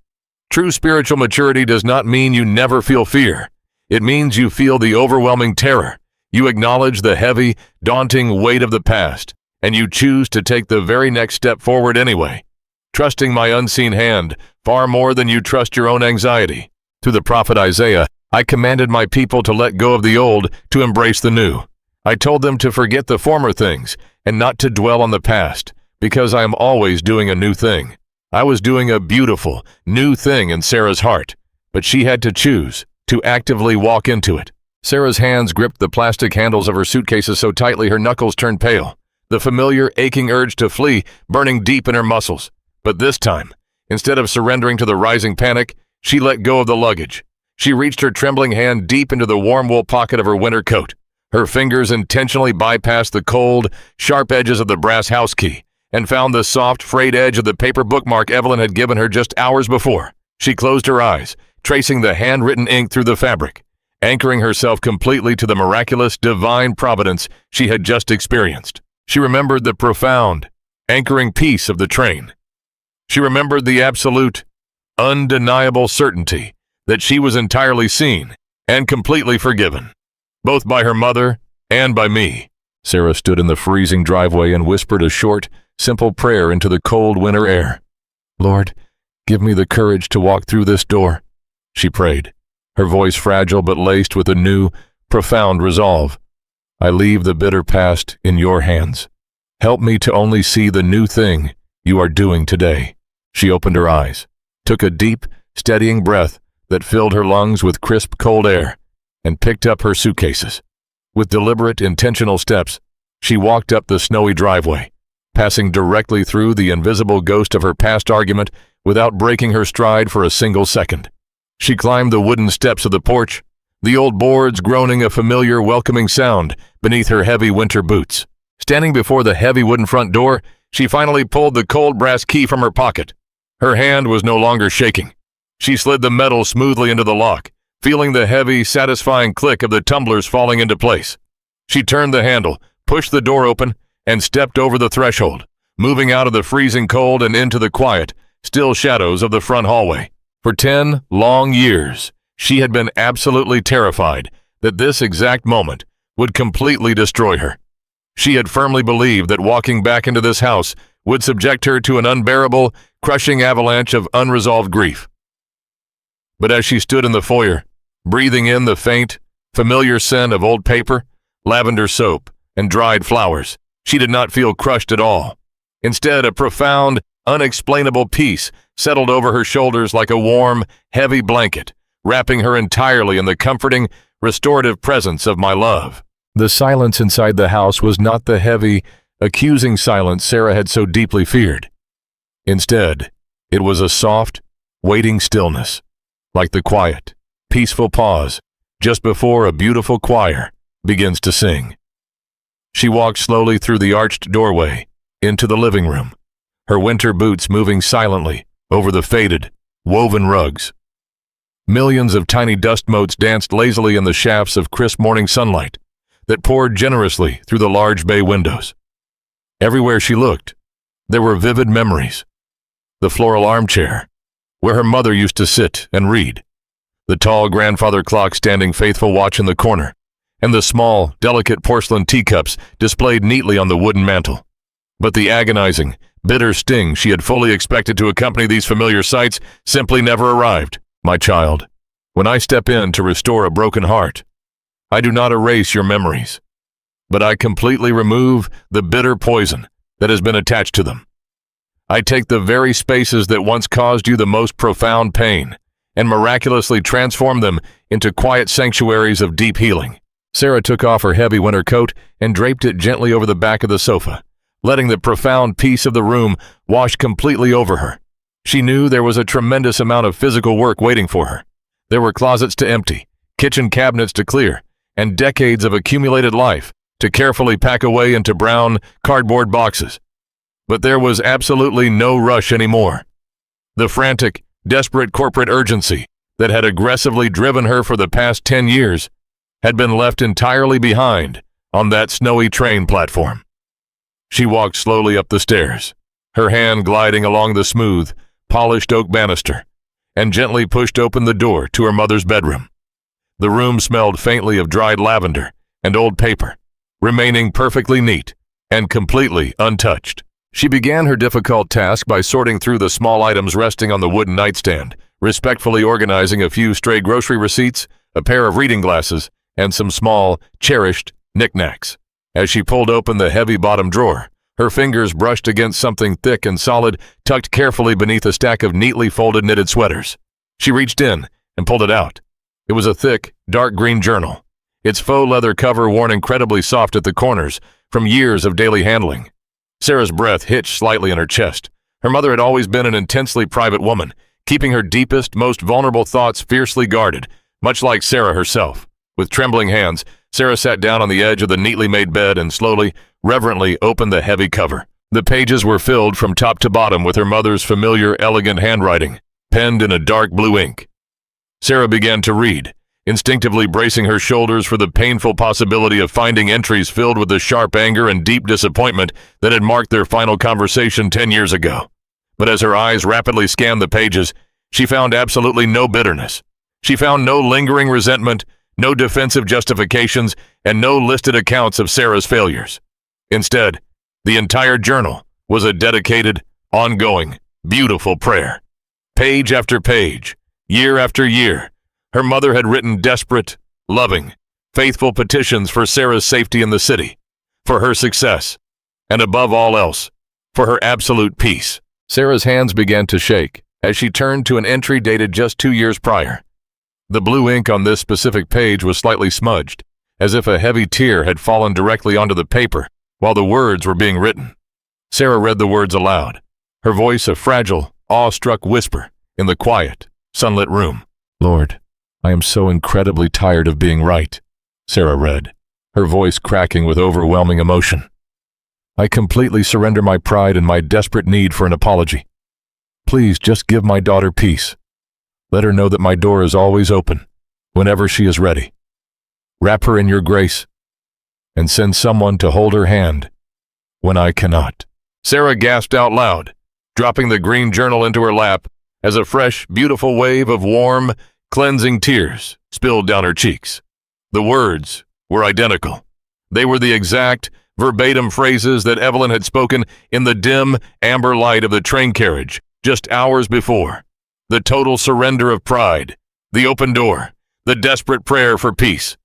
S1: True spiritual maturity does not mean you never feel fear. It means you feel the overwhelming terror. You acknowledge the heavy, daunting weight of the past, and you choose to take the very next step forward anyway, trusting my unseen hand far more than you trust your own anxiety. Through the prophet Isaiah, I commanded my people to let go of the old, to embrace the new. I told them to forget the former things and not to dwell on the past, because I am always doing a new thing. I was doing a beautiful, new thing in Sarah's heart, but she had to choose to actively walk into it. Sarah's hands gripped the plastic handles of her suitcases so tightly her knuckles turned pale, the familiar aching urge to flee burning deep in her muscles. But this time, instead of surrendering to the rising panic, she let go of the luggage. She reached her trembling hand deep into the warm wool pocket of her winter coat. Her fingers intentionally bypassed the cold, sharp edges of the brass house key and found the soft, frayed edge of the paper bookmark Evelyn had given her just hours before. She closed her eyes, tracing the handwritten ink through the fabric, anchoring herself completely to the miraculous, divine providence she had just experienced. She remembered the profound, anchoring peace of the train. She remembered the absolute, undeniable certainty that she was entirely seen and completely forgiven, both by her mother and by me. Sarah stood in the freezing driveway and whispered a short, simple prayer into the cold winter air. "Lord, give me the courage to walk through this door," she prayed, her voice fragile but laced with a new, profound resolve. "I leave the bitter past in your hands. Help me to only see the new thing you are doing today." She opened her eyes, took a deep, steadying breath that filled her lungs with crisp, cold air, and picked up her suitcases. With deliberate, intentional steps, she walked up the snowy driveway, passing directly through the invisible ghost of her past argument without breaking her stride for a single second. She climbed the wooden steps of the porch, the old boards groaning a familiar, welcoming sound beneath her heavy winter boots. Standing before the heavy wooden front door, she finally pulled the cold brass key from her pocket. Her hand was no longer shaking. She slid the metal smoothly into the lock, feeling the heavy, satisfying click of the tumblers falling into place. She turned the handle, pushed the door open, and stepped over the threshold, moving out of the freezing cold and into the quiet, still shadows of the front hallway. For 10 long years, she had been absolutely terrified that this exact moment would completely destroy her. She had firmly believed that walking back into this house would subject her to an unbearable, crushing avalanche of unresolved grief. But as she stood in the foyer, breathing in the faint, familiar scent of old paper, lavender soap, and dried flowers, she did not feel crushed at all. Instead, a profound, unexplainable peace settled over her shoulders like a warm, heavy blanket, wrapping her entirely in the comforting, restorative presence of my love. The silence inside the house was not the heavy, accusing silence Sarah had so deeply feared. Instead, it was a soft, waiting stillness, like the quiet, peaceful pause just before a beautiful choir begins to sing. She walked slowly through the arched doorway into the living room, her winter boots moving silently over the faded, woven rugs. Millions of tiny dust motes danced lazily in the shafts of crisp morning sunlight that poured generously through the large bay windows. Everywhere she looked, there were vivid memories. The floral armchair, where her mother used to sit and read, the tall grandfather clock standing faithful watch in the corner, and the small, delicate porcelain teacups displayed neatly on the wooden mantel. But the agonizing, bitter sting she had fully expected to accompany these familiar sights simply never arrived. "My child, when I step in to restore a broken heart, I do not erase your memories, but I completely remove the bitter poison that has been attached to them. I take the very spaces that once caused you the most profound pain and miraculously transform them into quiet sanctuaries of deep healing." Sarah took off her heavy winter coat and draped it gently over the back of the sofa, letting the profound peace of the room wash completely over her. She knew there was a tremendous amount of physical work waiting for her. There were closets to empty, kitchen cabinets to clear, and decades of accumulated life to carefully pack away into brown, cardboard boxes. But there was absolutely no rush anymore. The frantic, desperate corporate urgency that had aggressively driven her for the past 10 years had been left entirely behind on that snowy train platform. She walked slowly up the stairs, her hand gliding along the smooth, polished oak banister, and gently pushed open the door to her mother's bedroom. The room smelled faintly of dried lavender and old paper, remaining perfectly neat and completely untouched. She began her difficult task by sorting through the small items resting on the wooden nightstand, respectfully organizing a few stray grocery receipts, a pair of reading glasses, and some small, cherished knickknacks. As she pulled open the heavy bottom drawer, her fingers brushed against something thick and solid, tucked carefully beneath a stack of neatly folded knitted sweaters. She reached in and pulled it out. It was a thick, dark green journal, its faux leather cover worn incredibly soft at the corners from years of daily handling. Sarah's breath hitched slightly in her chest. Her mother had always been an intensely private woman, keeping her deepest, most vulnerable thoughts fiercely guarded, much like Sarah herself. With trembling hands, Sarah sat down on the edge of the neatly made bed and slowly, reverently opened the heavy cover. The pages were filled from top to bottom with her mother's familiar, elegant handwriting, penned in a dark blue ink. Sarah began to read, instinctively bracing her shoulders for the painful possibility of finding entries filled with the sharp anger and deep disappointment that had marked their final conversation 10 years ago. But as her eyes rapidly scanned the pages, she found absolutely no bitterness. She found no lingering resentment, no defensive justifications, and no listed accounts of Sarah's failures. Instead, the entire journal was a dedicated, ongoing, beautiful prayer. Page after page, year after year, her mother had written desperate, loving, faithful petitions for Sarah's safety in the city, for her success, and above all else, for her absolute peace. Sarah's hands began to shake as she turned to an entry dated just 2 years prior. The blue ink on this specific page was slightly smudged, as if a heavy tear had fallen directly onto the paper while the words were being written. Sarah read the words aloud, her voice a fragile, awestruck whisper in the quiet, sunlit room. "Lord, I am so incredibly tired of being right," Sarah read, her voice cracking with overwhelming emotion. "I completely surrender my pride and my desperate need for an apology. Please just give my daughter peace. Let her know that my door is always open, whenever she is ready. Wrap her in your grace, and send someone to hold her hand when I cannot." Sarah gasped out loud, dropping the green journal into her lap as a fresh, beautiful wave of warm, cleansing tears spilled down her cheeks. The words were identical. They were the exact, verbatim phrases that Evelyn had spoken in the dim, amber light of the train carriage just hours before. The total surrender of pride, the open door, the desperate prayer for peace.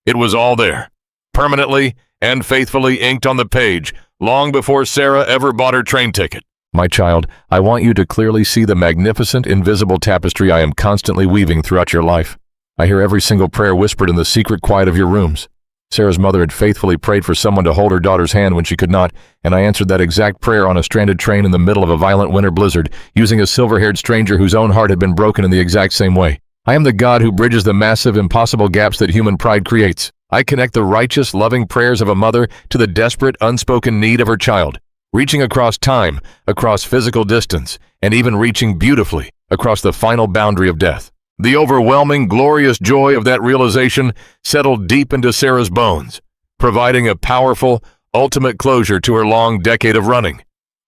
S1: It was all there, permanently and faithfully inked on the page, long before Sarah ever bought her train ticket. "My child, I want you to clearly see the magnificent, invisible tapestry I am constantly weaving throughout your life. I hear every single prayer whispered in the secret quiet of your rooms." Sarah's mother had faithfully prayed for someone to hold her daughter's hand when she could not, and I answered that exact prayer on a stranded train in the middle of a violent winter blizzard, using a silver-haired stranger whose own heart had been broken in the exact same way. I am the God who bridges the massive, impossible gaps that human pride creates. I connect the righteous, loving prayers of a mother to the desperate, unspoken need of her child, reaching across time, across physical distance, and even reaching beautifully across the final boundary of death. The overwhelming, glorious joy of that realization settled deep into Sarah's bones, providing a powerful, ultimate closure to her long decade of running.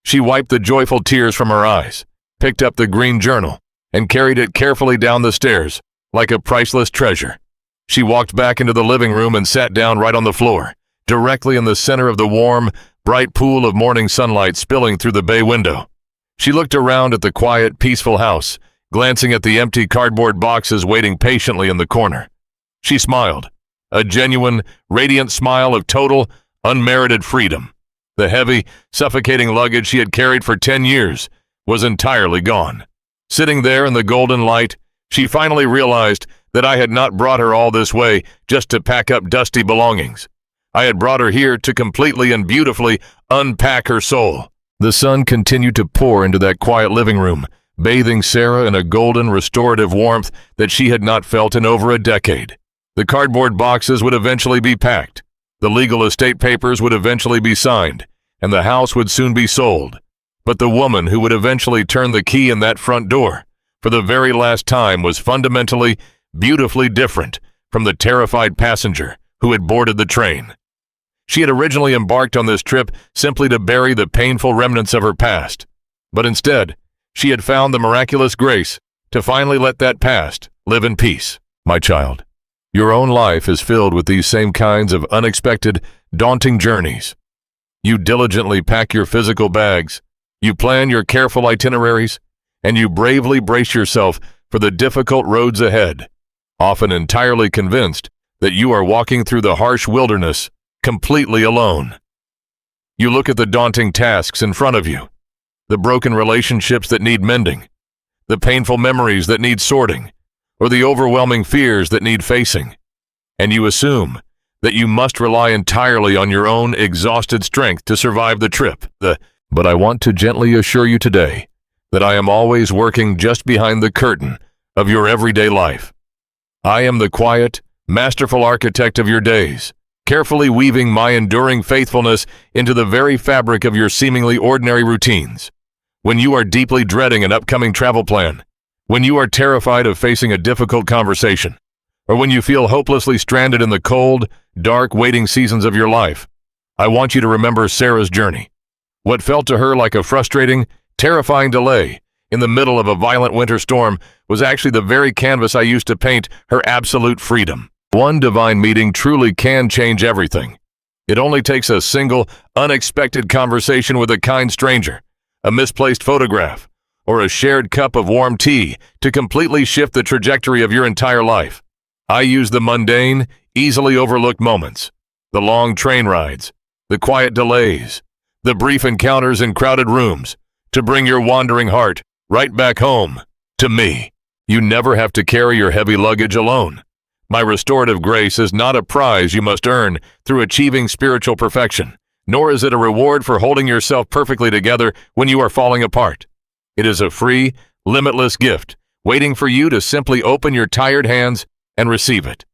S1: She wiped the joyful tears from her eyes, picked up the green journal, and carried it carefully down the stairs like a priceless treasure. She walked back into the living room and sat down right on the floor, directly in the center of the warm, bright pool of morning sunlight spilling through the bay window. She looked around at the quiet, peaceful house, glancing at the empty cardboard boxes waiting patiently in the corner. She smiled, a genuine, radiant smile of total, unmerited freedom. The heavy, suffocating luggage she had carried for 10 years was entirely gone. Sitting there in the golden light, she finally realized that I had not brought her all this way just to pack up dusty belongings. I had brought her here to completely and beautifully unpack her soul. The sun continued to pour into that quiet living room, bathing Sarah in a golden, restorative warmth that she had not felt in over a decade. The cardboard boxes would eventually be packed, the legal estate papers would eventually be signed, and the house would soon be sold. But the woman who would eventually turn the key in that front door for the very last time was fundamentally, beautifully different from the terrified passenger who had boarded the train. She had originally embarked on this trip simply to bury the painful remnants of her past, but instead, she had found the miraculous grace to finally let that past live in peace. My child, your own life is filled with these same kinds of unexpected, daunting journeys. You diligently pack your physical bags, you plan your careful itineraries, and you bravely brace yourself for the difficult roads ahead, often entirely convinced that you are walking through the harsh wilderness completely alone. You look at the daunting tasks in front of you, the broken relationships that need mending, the painful memories that need sorting, or the overwhelming fears that need facing. And you assume that you must rely entirely on your own exhausted strength to survive the trip. But I want to gently assure you today that I am always working just behind the curtain of your everyday life. I am the quiet, masterful architect of your days, carefully weaving my enduring faithfulness into the very fabric of your seemingly ordinary routines. When you are deeply dreading an upcoming travel plan, when you are terrified of facing a difficult conversation, or when you feel hopelessly stranded in the cold, dark waiting seasons of your life, I want you to remember Sarah's journey. What felt to her like a frustrating, terrifying delay in the middle of a violent winter storm was actually the very canvas I used to paint her absolute freedom. One divine meeting truly can change everything. It only takes a single, unexpected conversation with a kind stranger, a misplaced photograph, or a shared cup of warm tea to completely shift the trajectory of your entire life. I use the mundane, easily overlooked moments, the long train rides, the quiet delays, the brief encounters in crowded rooms, to bring your wandering heart right back home to me. You never have to carry your heavy luggage alone. My restorative grace is not a prize you must earn through achieving spiritual perfection, nor is it a reward for holding yourself perfectly together when you are falling apart. It is a free, limitless gift, waiting for you to simply open your tired hands and receive it.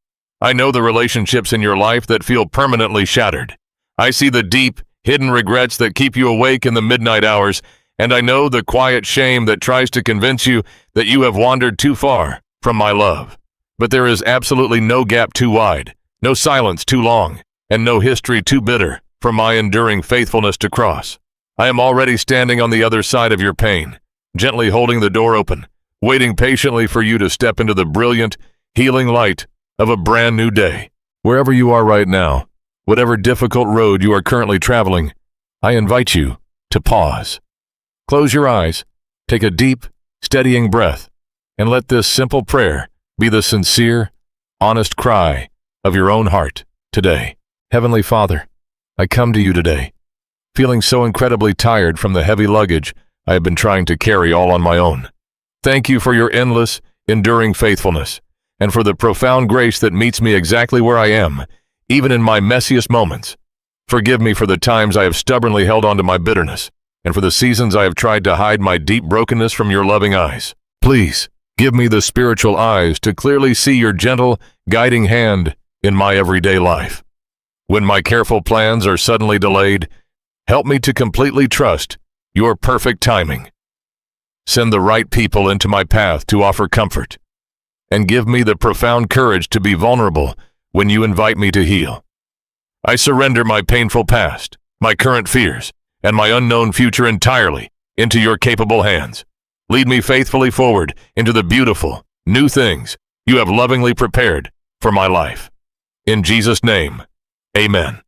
S1: I know the relationships in your life that feel permanently shattered. I see the deep, hidden regrets that keep you awake in the midnight hours, and I know the quiet shame that tries to convince you that you have wandered too far from my love. But there is absolutely no gap too wide, no silence too long, and no history too bitter for my enduring faithfulness to cross. I am already standing on the other side of your pain, gently holding the door open, waiting patiently for you to step into the brilliant, healing light of a brand new day. Wherever you are right now, whatever difficult road you are currently traveling, I invite you to pause. Close your eyes, take a deep, steadying breath, and let this simple prayer be the sincere, honest cry of your own heart today. Heavenly Father, I come to you today, feeling so incredibly tired from the heavy luggage I have been trying to carry all on my own. Thank you for your endless, enduring faithfulness, and for the profound grace that meets me exactly where I am, even in my messiest moments. Forgive me for the times I have stubbornly held on to my bitterness, and for the seasons I have tried to hide my deep brokenness from your loving eyes. Please, give me the spiritual eyes to clearly see your gentle, guiding hand in my everyday life. When my careful plans are suddenly delayed, help me to completely trust your perfect timing. Send the right people into my path to offer comfort, and give me the profound courage to be vulnerable when you invite me to heal. I surrender my painful past, my current fears, and my unknown future entirely into your capable hands. Lead me faithfully forward into the beautiful, new things you have lovingly prepared for my life. In Jesus' name, amen.